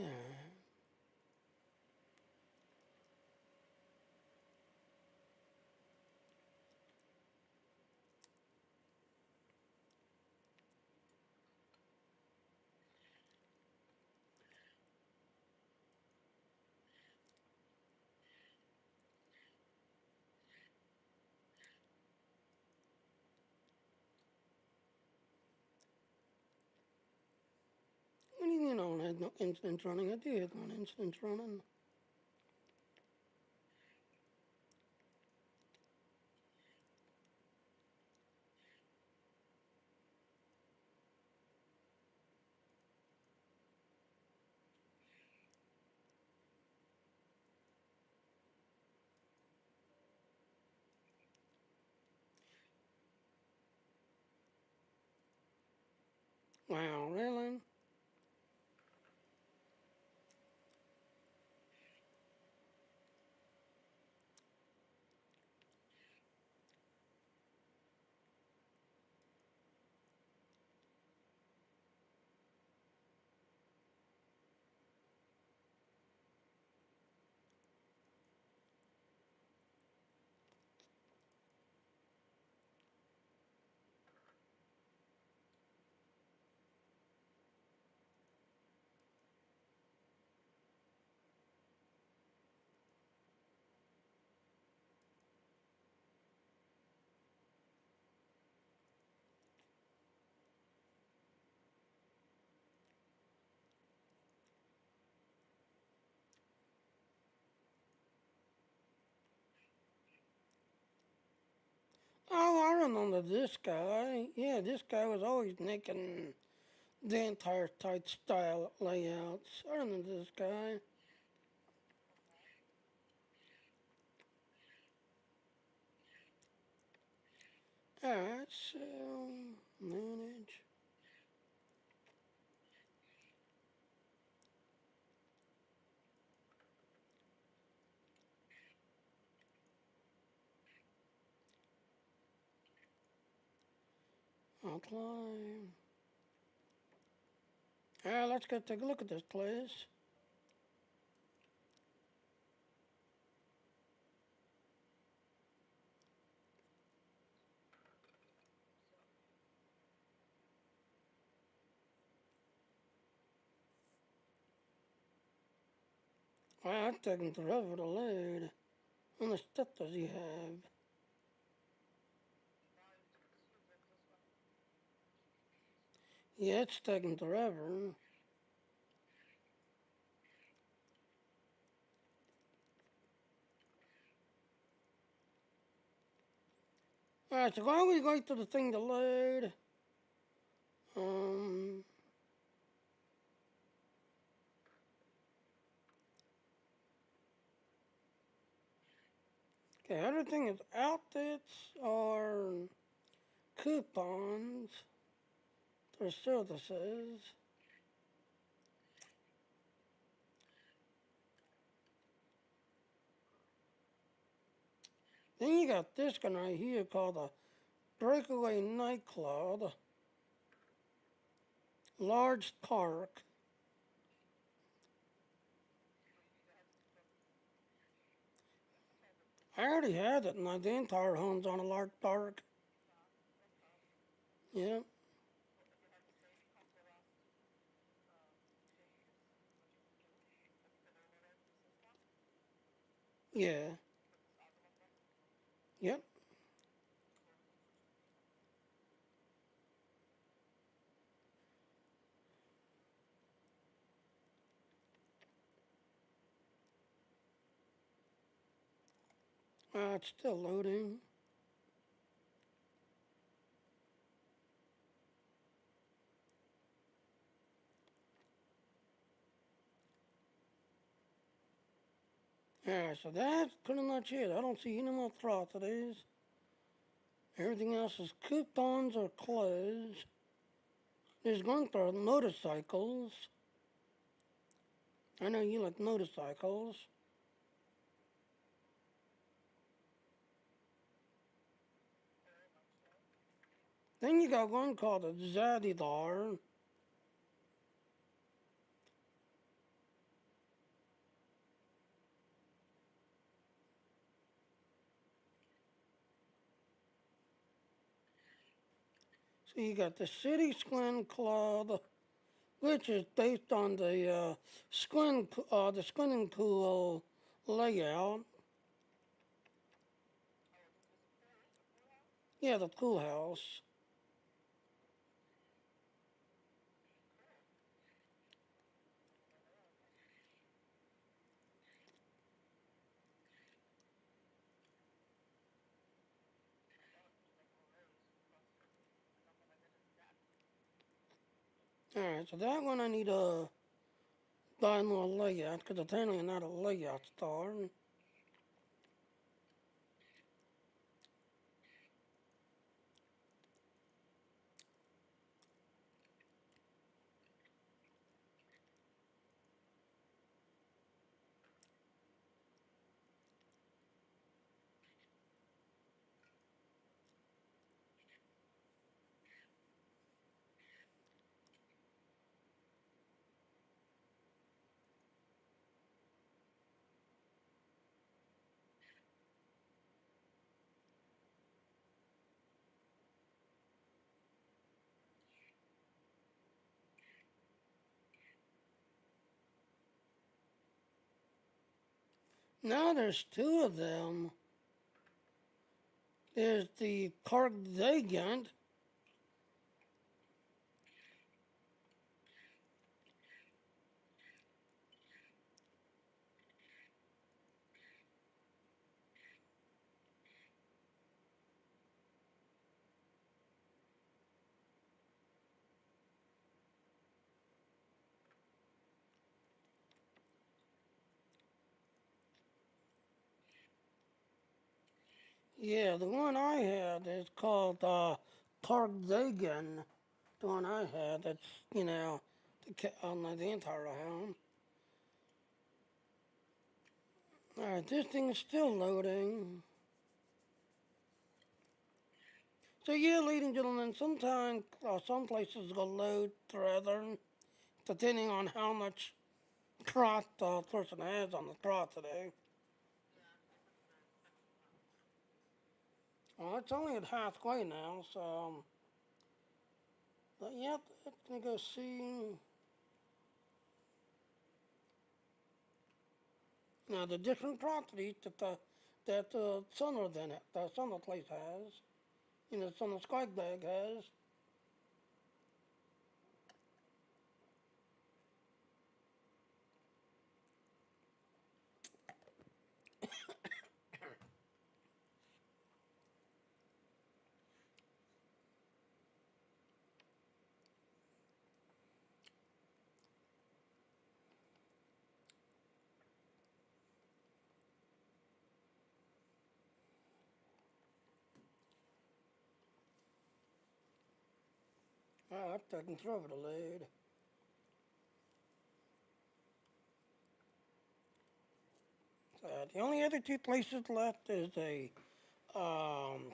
Speaker 1: What do you mean I don't have no instance running? I do have one instance running. Wow, really? Oh, I remember this guy. Yeah, this guy was always making the entire tight style layouts. I remember this guy. Alright, so manage. Outline. Alright, let's go take a look at this place. Wow, it's taking forever to load. How much stuff does he have? Yeah, it's taking forever. Alright, so while we wait for the thing to load, um, okay, everything is outfits or coupons for services. Then you got this one right here called the Breakaway Nightclub, Large Park. I already had it, and the entire home's on a large park. Yeah, yeah, yep. It's still loading. Yeah, so that's pretty much it. I don't see any more atrocities. Everything else is coupons or clothes. There's one for motorcycles. I know you like motorcycles. Then you got one called a Zadidar. So you got the City Squin Club, which is based on the swimming pool layout. Yeah, the pool house. Alright, so that one I need to buy more layout, because apparently I'm not a layout star. Now there's two of them. There's the Park Zagant. Yeah, the one I had is called Tarzagan. The one I had, that's, on the entire home. Alright, this thing is still loading. So yeah, ladies and gentlemen, sometimes some places will load rather, depending on how much trot the person has on the trot today. Well, it's only at halfway now, so but yeah, it's gonna go see. Now the different properties that Sunner then the Sunner place has, Sunner Skybag has. Oh, that's taking forever to load. The only other two places left is a um,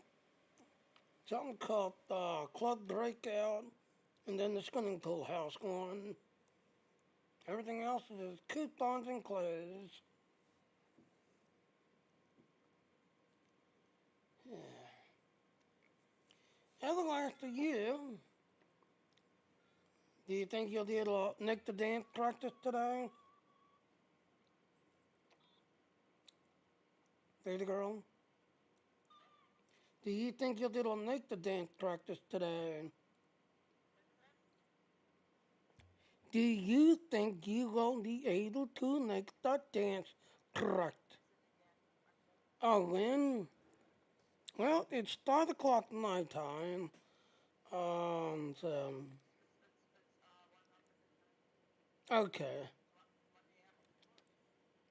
Speaker 1: something called Club Breakout, and then the swimming pool house one. Everything else is coupons and clothes. Otherwise, to you, do you think you'll be able to make the dance practice today? Baby girl? Do you think you'll be able to make the dance practice today? Do you think you will be able to make the dance correct? Oh, when? Well, it's 5 o'clock my time. So, okay.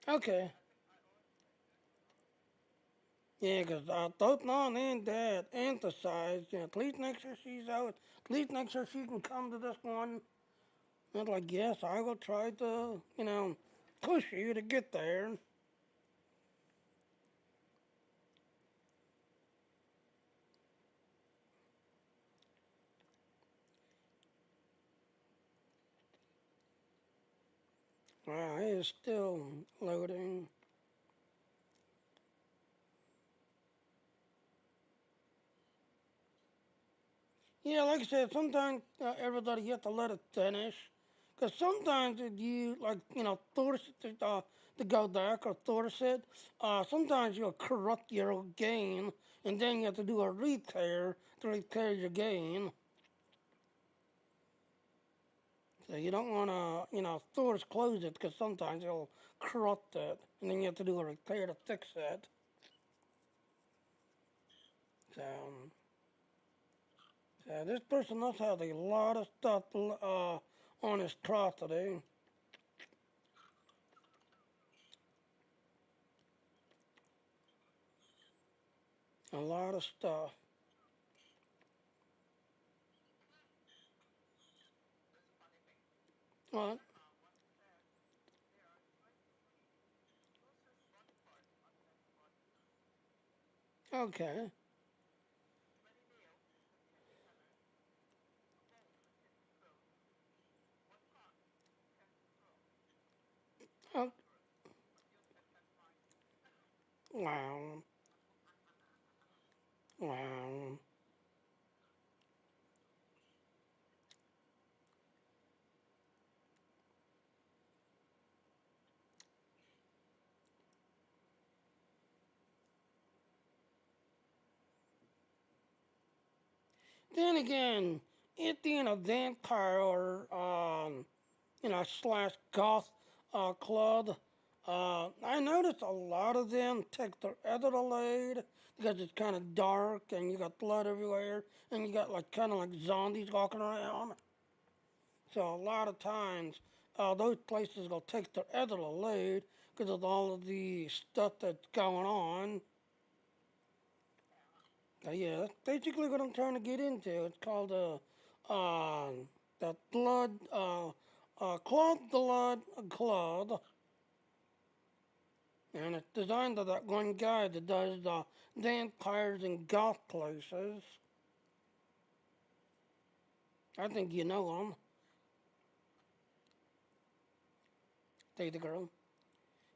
Speaker 1: Okay. Yeah, 'cause both mom and dad emphasized, please make sure she's out. Please make sure she can come to this one. And like, yes, I will try to, push you to get there. Wow, it is still loading. Yeah, like I said, sometimes everybody you have to let it finish. Because sometimes if you, like, force it to go back or force it, sometimes you'll corrupt your gain, and then you have to do a repair to repair your gain. So you don't want to, force close it because sometimes it'll corrupt it, and then you have to do a repair to fix it. So, this person must have a lot of stuff on his property. A lot of stuff. What? Okay. Oh, wow. Wow. Then again, it being a vampire or, slash goth club, I noticed a lot of them take their Adelaide because it's kind of dark and you got blood everywhere and you got like kind of like zombies walking around. So a lot of times, those places will take their Adelaide because of all of the stuff that's going on. Yeah, that's basically what I'm trying to get into. It's called the blood, Claude Blood Claude, and it's designed by that one guy that does the vampires and goth places. I think you know him. Say the girl.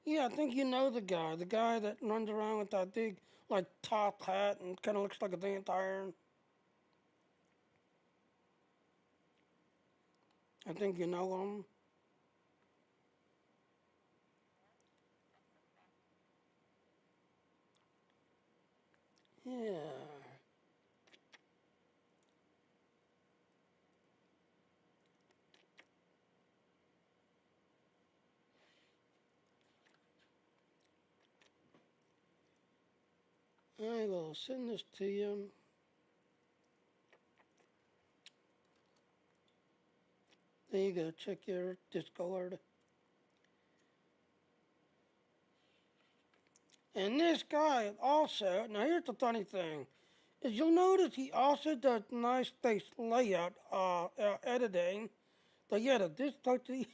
Speaker 1: Yeah, I think you know the guy that runs around with that big, like, top hat and kind of looks like a vampire. I think you know him. Yeah. I will send this to you. There you go. Check your Discord. And this guy also, now here's the funny thing, is you'll notice he also does nice face layout editing. But yeah, this is totally,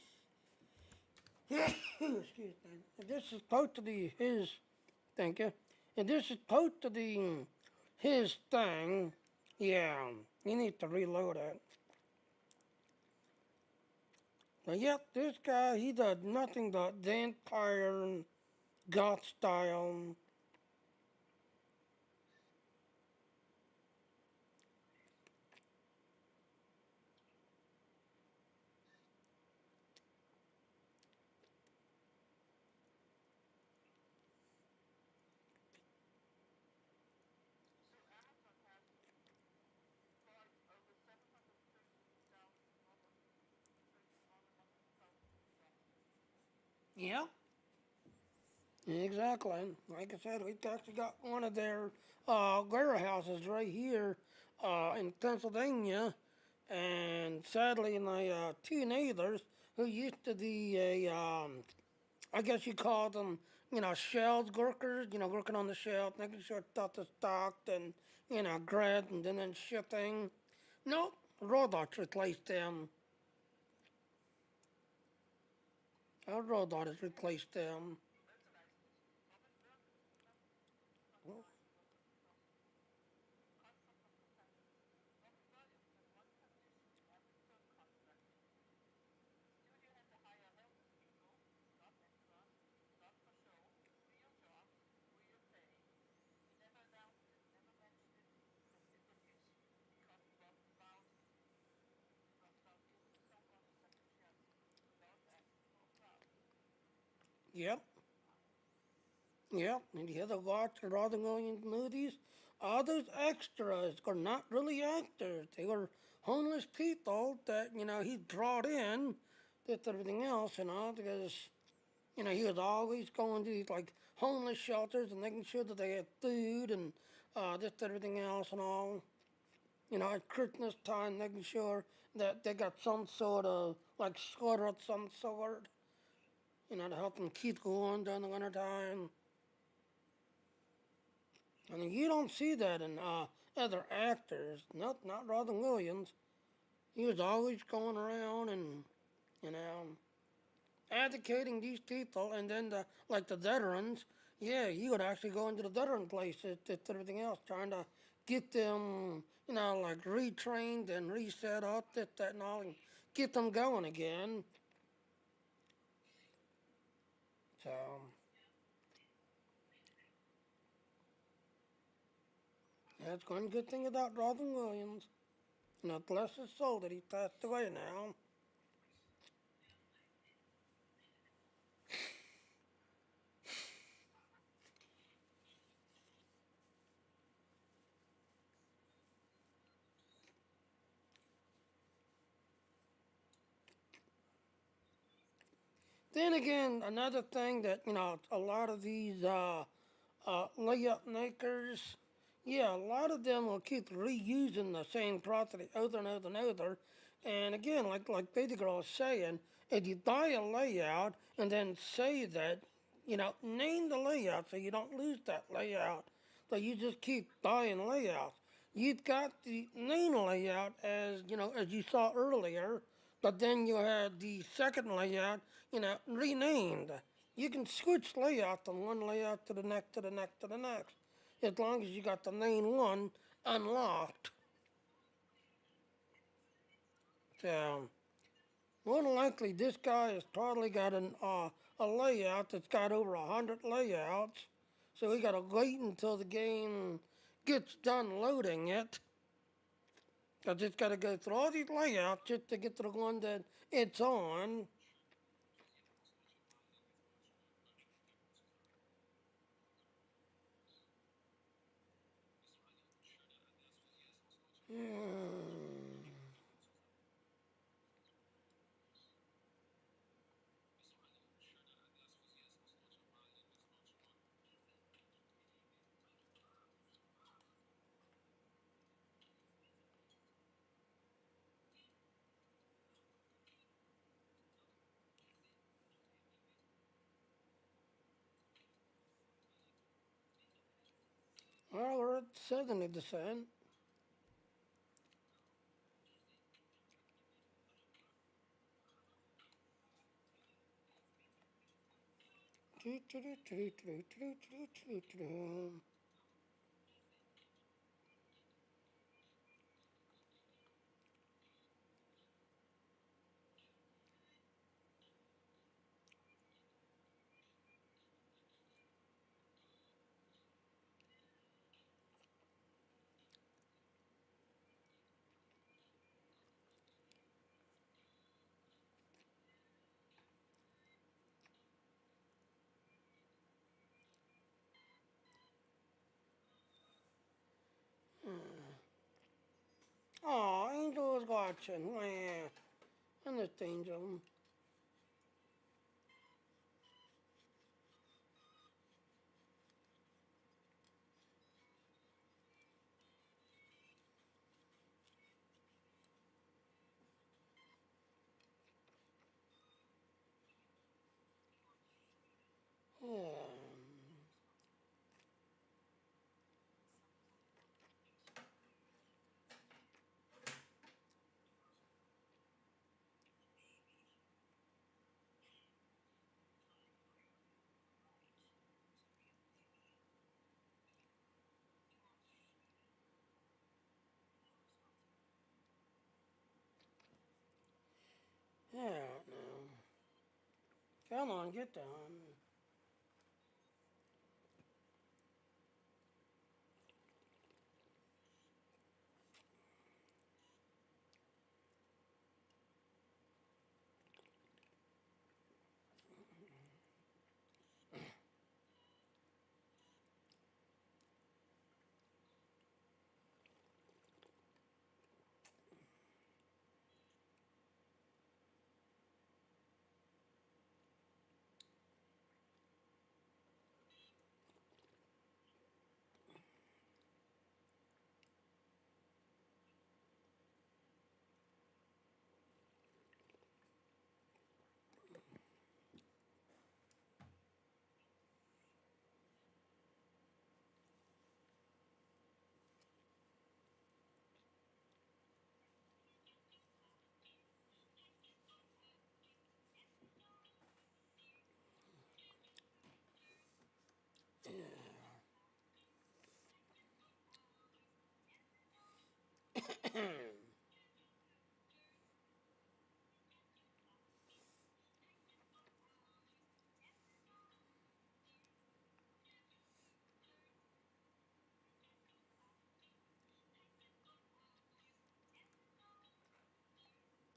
Speaker 1: excuse me, this is totally his, thank you. And this is totally his thing. Yeah, you need to reload it. But yep, this guy, he does nothing but vampire goth style. Yep. Exactly. Like I said, we've actually got one of their warehouses right here in Pennsylvania, and sadly, my teenagers who used to be I guess you call them, shelves workers, working on the shelf, making sure stuff is stocked and, grabbed and then shipping. Nope, robots replaced them. A robot has replaced them. Yep. Yep, and you ever watch the Robin Williams movies? All those extras are not really actors. They were homeless people that, he brought in, did everything else, because, he was always going to these, like, homeless shelters and making sure that they had food and just everything else and all. At Christmas time, making sure that they got some sort of, like, sweater of some sort, to help them keep going during the winter time. I mean, you don't see that in other actors. Not Robin Williams. He was always going around and you know advocating these people, and then like the veterans. Yeah, he would actually go into the veteran places, and everything else, trying to get them, like retrained and reset up, this, that, and all, and get them going again. So that's one good thing about Robin Williams. Bless his soul that he passed away now. Then again, another thing that, a lot of these layup makers, yeah, a lot of them will keep reusing the same property over and over and over. And again, like Baby Girl was saying, if you buy a layout and then say that, name the layout so you don't lose that layout. So you just keep buying layouts. You've got the main layout as as you saw earlier, but then you had the second layout, renamed. You can switch layout from one layout to the next to the next to the next, as long as you got the main one unlocked. So more than likely, this guy has probably got a layout that's got over 100 layouts. So we gotta wait until the game gets done loading it. I just gotta go through all these layouts just to get to the one that it's on. Hmm. Well, we're at 70%. Oh, Angel is watching. Yeah, I missed Angel. Yeah. Yeah, no. Come on, get down.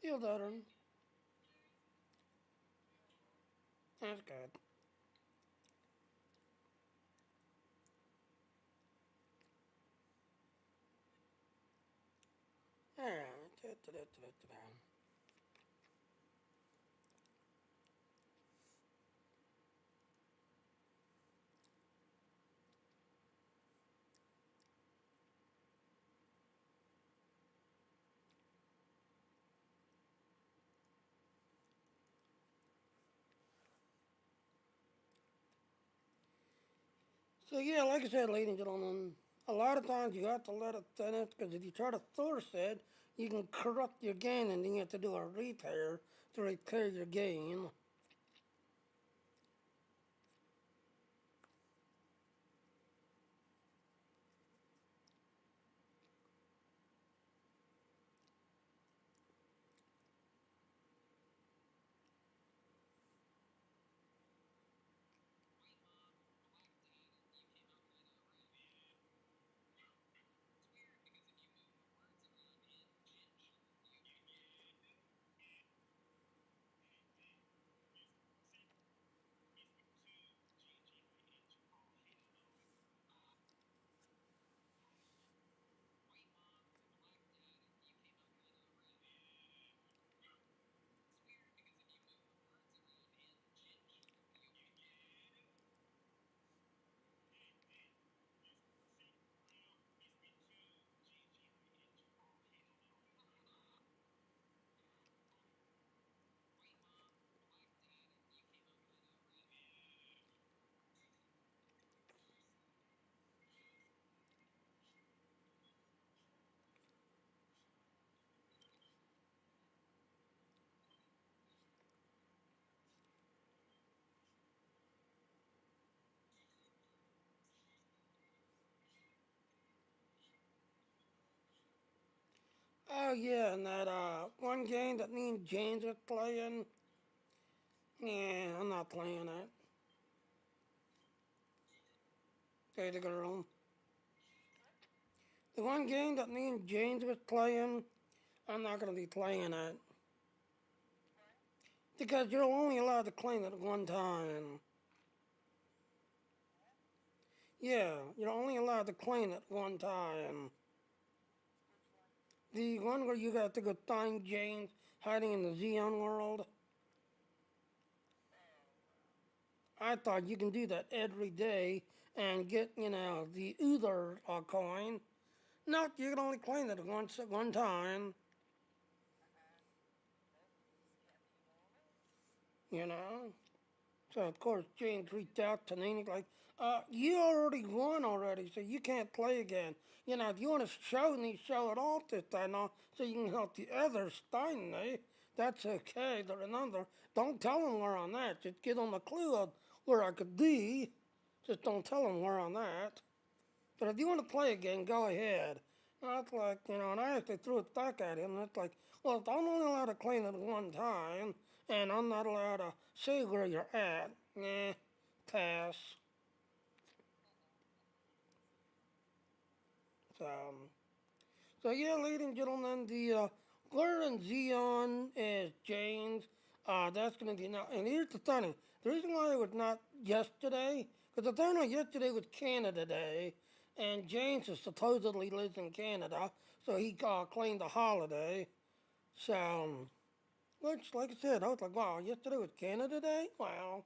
Speaker 1: Feel better. That's good. Alright. So yeah, like I said, ladies and gentlemen, a lot of times you have to let it thin it because if you try to force it, you can corrupt your gain and then you have to do a repair to repair your gain. Oh yeah, and that one game that me and James was playing. Yeah, I'm not playing it. Say the girl. The one game that me and James was playing, I'm not gonna be playing it because you're only allowed to claim it one time. Yeah, you're only allowed to claim it one time. The one where you got to go find James hiding in the Xeon world. I thought you can do that every day and get, the Uther coin. No, you can only claim it once at one time. You know. So of course James reached out to me and he's like, you already won already, so you can't play again. If you want to show me, show it off this time now, so you can help the others find me. That's okay. But remember, don't tell them where I'm at. Just give them a clue of where I could be. Just don't tell them where I'm at. But if you want to play again, go ahead. Not like, and I actually threw it back at him. And it's like, well, I'm only allowed to claim it one time, and I'm not allowed to say where you're at. Nah, pass. So, so yeah, ladies and gentlemen, the Blur and Xeon is James. That's going to be now. And here's the funny. The reason why it was not yesterday, because the thing yesterday was Canada Day, and James is supposedly lives in Canada, so he claimed a holiday. So, which, like I said, I was like, wow, yesterday was Canada Day? Wow.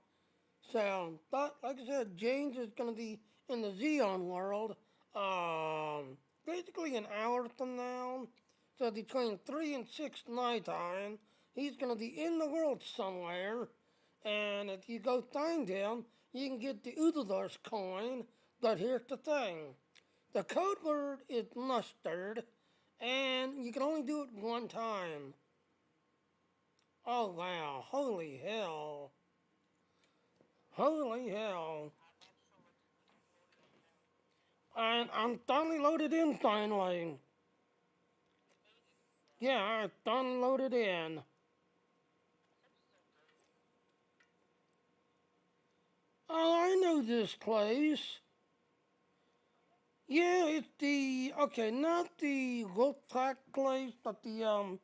Speaker 1: So, but like I said, James is going to be in the Xeon world basically an hour from now. So between 3 and 6 night time, he's going to be in the world somewhere. And if you go find him, you can get the Utherverse coin. But here's the thing. The code word is mustard, and you can only do it one time. Oh wow, holy hell. Holy hell. And I'm finally loaded in finally. Yeah, I done loaded in. Oh, I know this place. Yeah, it's the okay, not the Wolfpack place, but the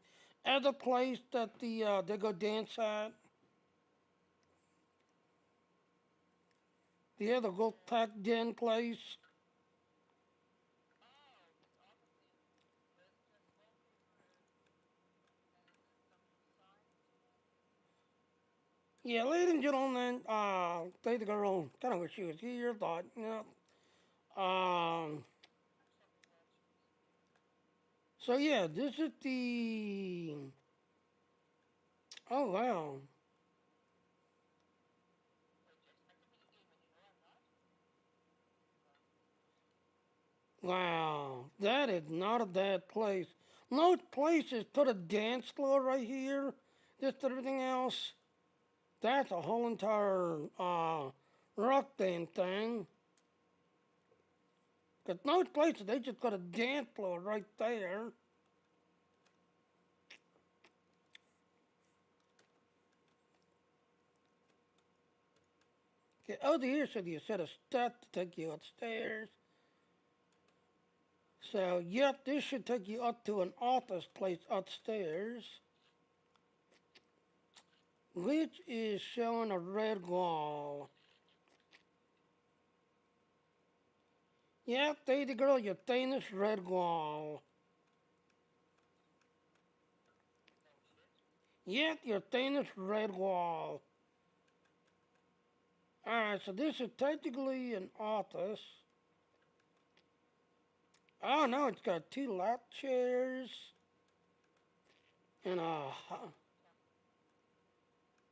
Speaker 1: other place that they go dance at. The other Wolfpack den place. Yeah, ladies and gentlemen, the girl kind of wish she was here, but um, so yeah, this is the. Oh wow. Wow, that is not a bad place. Most places put a dance floor right here, just everything else. That's a whole entire rock band thing. Because most places they just put a dance floor right there. Okay, over here should be a set of steps to take you upstairs. So, yep, this should take you up to an office place upstairs, which is showing a red wall. Yep, there you go, your famous red wall. Yep, your famous red wall. Alright, so this is technically an office. Oh no, it's got two lap chairs and a.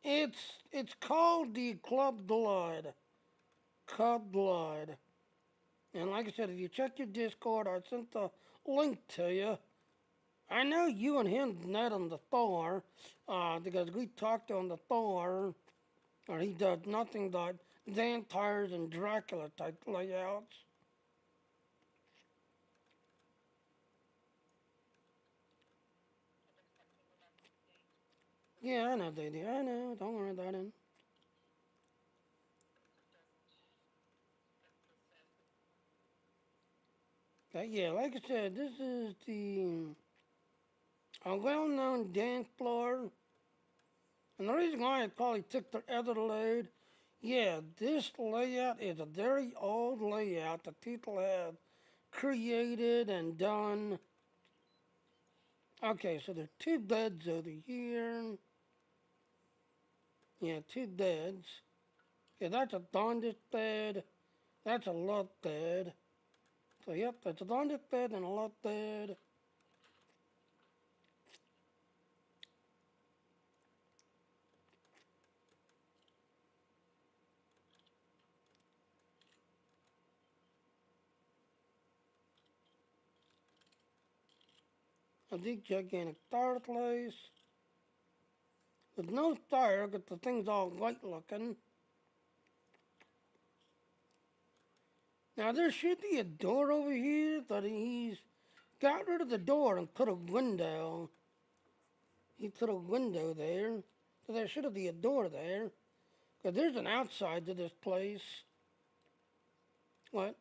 Speaker 1: It's called the Club Blood. Club Blood. And like I said, if you check your Discord, I sent the link to you. I know you and him met on the Thor, because we talked on the Thor, or he does nothing but vampires and Dracula type layouts. Yeah, I know they do. I know. Don't worry about it. Yeah, like I said, this is the a well-known dance floor. And the reason why I probably took the other load, yeah, this layout is a very old layout that people have created and done. Okay, so there's two beds over here. Yeah, two beds. Okay, that's a bondage bed. That's a lot bed. So yep, that's a bondage bed and a lot bed. A big gigantic fireplace. With no fire, but the thing's all white looking. Now there should be a door over here, but he's got rid of the door and put a window. He put a window there. So there should be a door there. Because there's an outside to this place. What?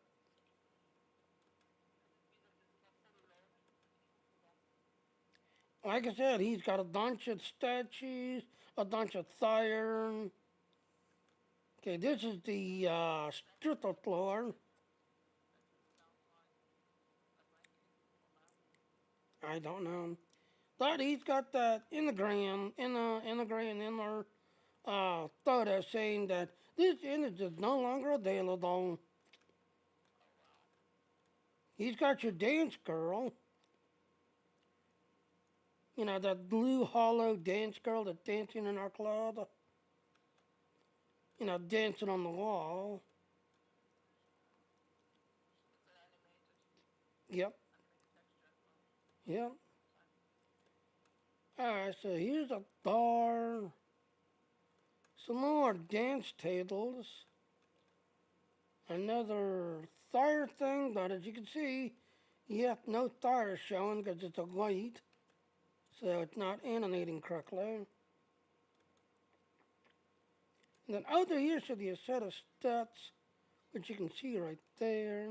Speaker 1: Like I said, he's got a bunch of statues, a bunch of iron. Okay, this is the stripper floor. I don't know. But he's got that in the photo saying that this image is no longer available. He's got your dance girl. You know, that blue hollow dance girl that's dancing in our club. You know, dancing on the wall. Yep, yep. Alright, so here's a bar. Some more dance tables. Another fire thing, but as you can see, yep, no fire showing because it's a white. So it's not animating correctly. And then over here should be a set of steps, which you can see right there.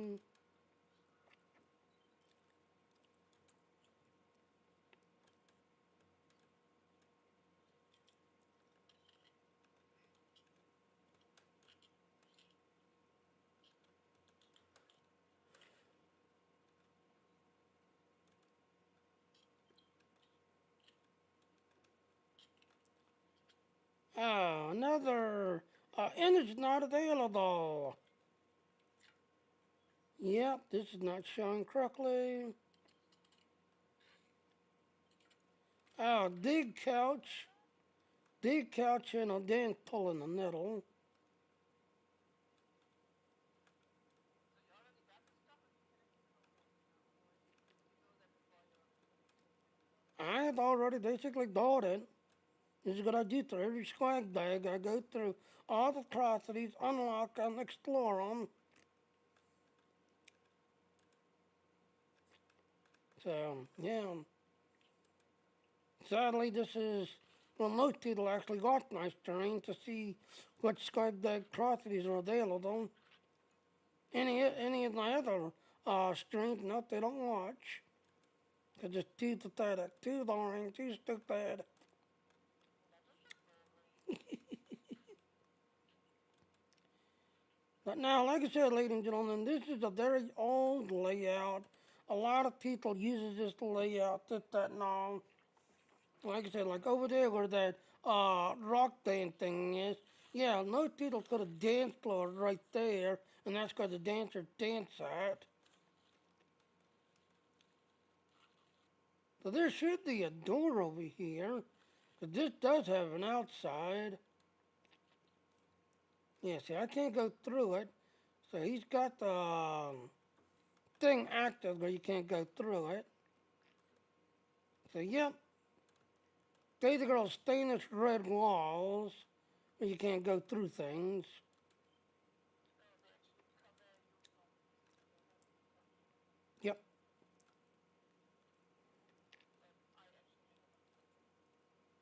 Speaker 1: Oh, another image not available. Yep, this is not showing correctly. Oh, big couch. Big couch and a dance pole in the middle. I had already basically bought it. This is what I do through every swag bag. I go through all the atrocities, unlock and explore them. So, yeah. Sadly, this is, well, most people actually got my stream to see what swag bag atrocities are available. Any of my other streams, no, they don't watch. Because it's too pathetic, too boring, too stupid. But now, like I said, ladies and gentlemen, this is a very old layout. A lot of people uses this layout, this, that, and all. Like I said, like over there where that rock band thing is, yeah, most people put a dance floor right there, and that's where the dancers dance at. So there should be a door over here, because this does have an outside. Yeah, see, I can't go through it, so he's got the thing active where you can't go through it. So, yep, Daisy Girl's stainless red walls where you can't go through things. Yep,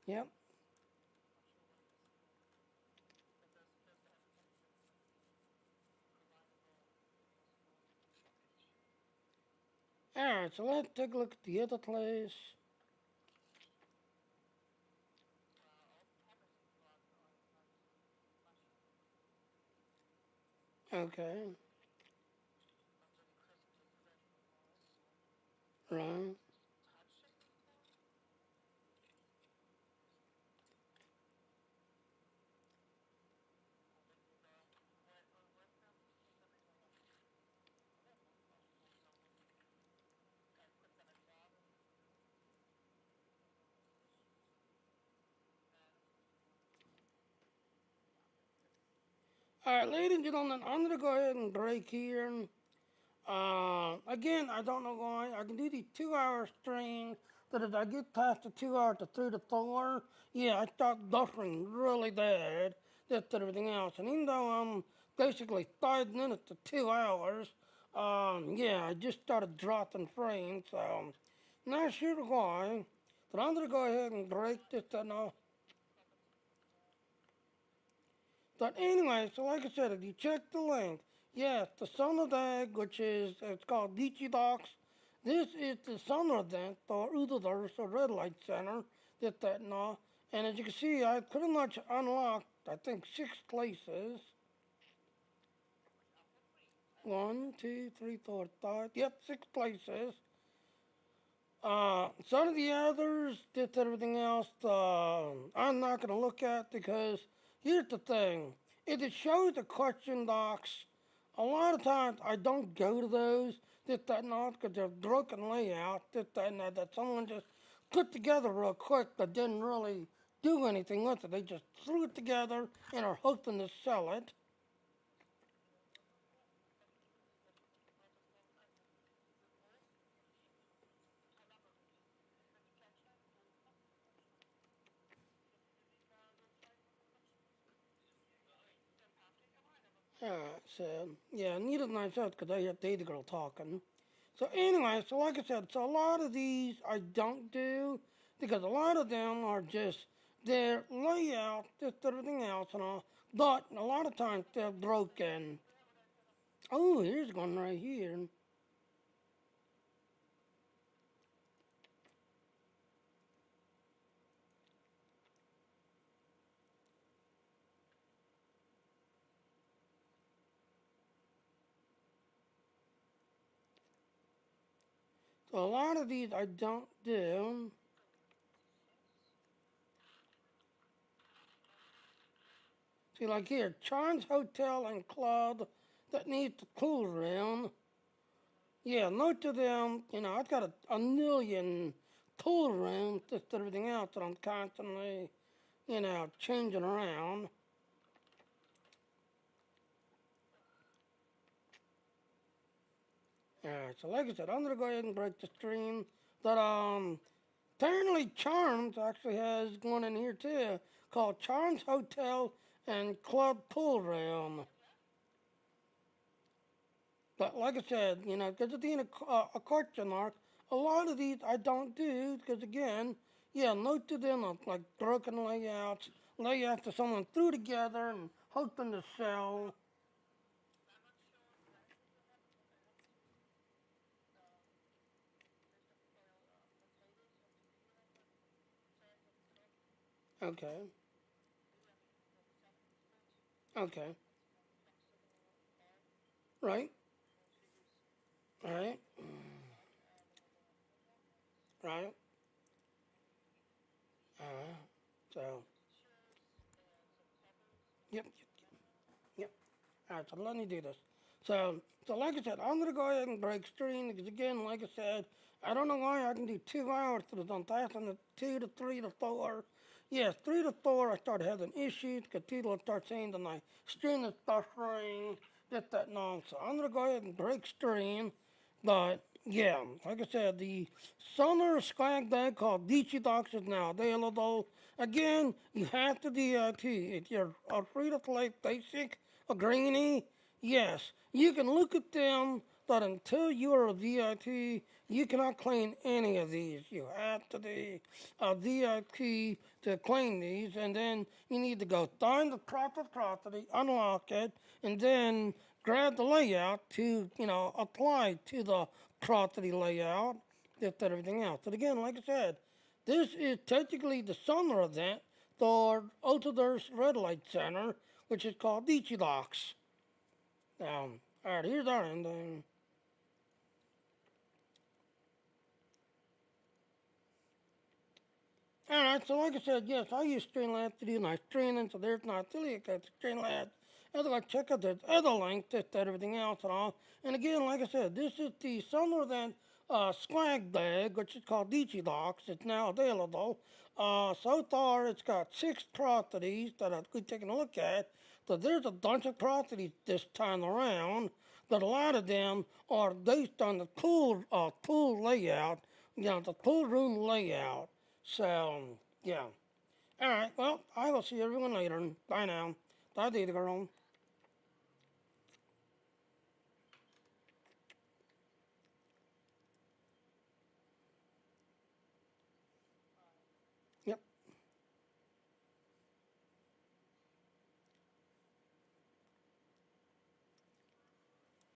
Speaker 1: yep. Alright, so let's take a look at the other place. Okay, right. Alright, ladies and gentlemen, I'm gonna go ahead and break here. Again, I don't know why. I can do the 2 hour stream, but if I get past the 2 hour to 3 to 4, yeah, I start buffering really bad. That's everything else. And even though I'm basically 5 minutes to 2 hours, yeah, I just started dropping frames, so not sure why. But I'm gonna go ahead and break this and all. But anyway, so like I said, if you check the link, yes, the summer dag, which is it's called Beachy Docks. This is the summer event for Utherverse or Red Light Center, that and all. And as you can see, I pretty much unlocked, I think, 6 places. One, two, three, four, five. Yep, 6 places. Some of the others did everything else. I'm not going to look at because here's the thing. If it shows the question docs, a lot of times I don't go to those, this, that, and all, because they're broken layout, this, that, and that someone just put together real quick that didn't really do anything with it. They just threw it together and are hoping to sell it. So, yeah, needed nice out because I hear the girl talking. So anyway, so like I said, so a lot of these I don't do because a lot of them are just their layout, just everything else and all. But a lot of times they're broken. Oh, here's one right here. So a lot of these I don't do. See, like here, Charles Hotel and Club that needs the cool room. Yeah, most of them, I've got a million pool rooms, just everything else that I'm constantly, changing around. Alright, so like I said, I'm gonna go ahead and break the stream. But Apparently, Charms actually has one in here too, called Charms Hotel and Club Pool Room. But like I said, because of being a cartoon mark, a lot of these I don't do because again, yeah, most of them are like broken layouts that someone threw together and hoping to sell. Okay, okay, right, right, right. Uh, so, yep, yep. All right, so let me do this. So like I said, I'm gonna go ahead and break stream because again, like I said, I don't know why I can do 2 hours to the on passing the 2 to 3 to 4. Yes, 3 to 4 I started having issues because people would start saying that my stream is buffering, this, that, and all. So I'm gonna go ahead and break stream. But yeah, like I said, the summer swag bag called Beachy Docs is now available. Again, you have to DIT. If you're a free to play basic, a greenie, yes, you can look at them, but until you are a VIP, you cannot claim any of these. You have to be a VIP to claim these, and then you need to go find the proper property, unlock it, and then grab the layout to, apply to the property layout, just everything else. But again, like I said, this is technically the summer event for Utherverse Red Light Center, which is called Beachy Locks. Alright, here's our ending. Alright, so like I said, yes, I use Streamlabs to do my streaming, so there's my affiliate code to Streamlabs. As I check out the other links, just everything else and all. And again, like I said, this is the summer event swag bag, which is called Beachy Locks. It's now available. So far, it's got 6 properties that I've been taking a look at. So there's a bunch of properties this time around, but a lot of them are based on the pool layout, the pool room layout. So, yeah. All right, well, I will see everyone later. Bye now. Bye, Data Girl.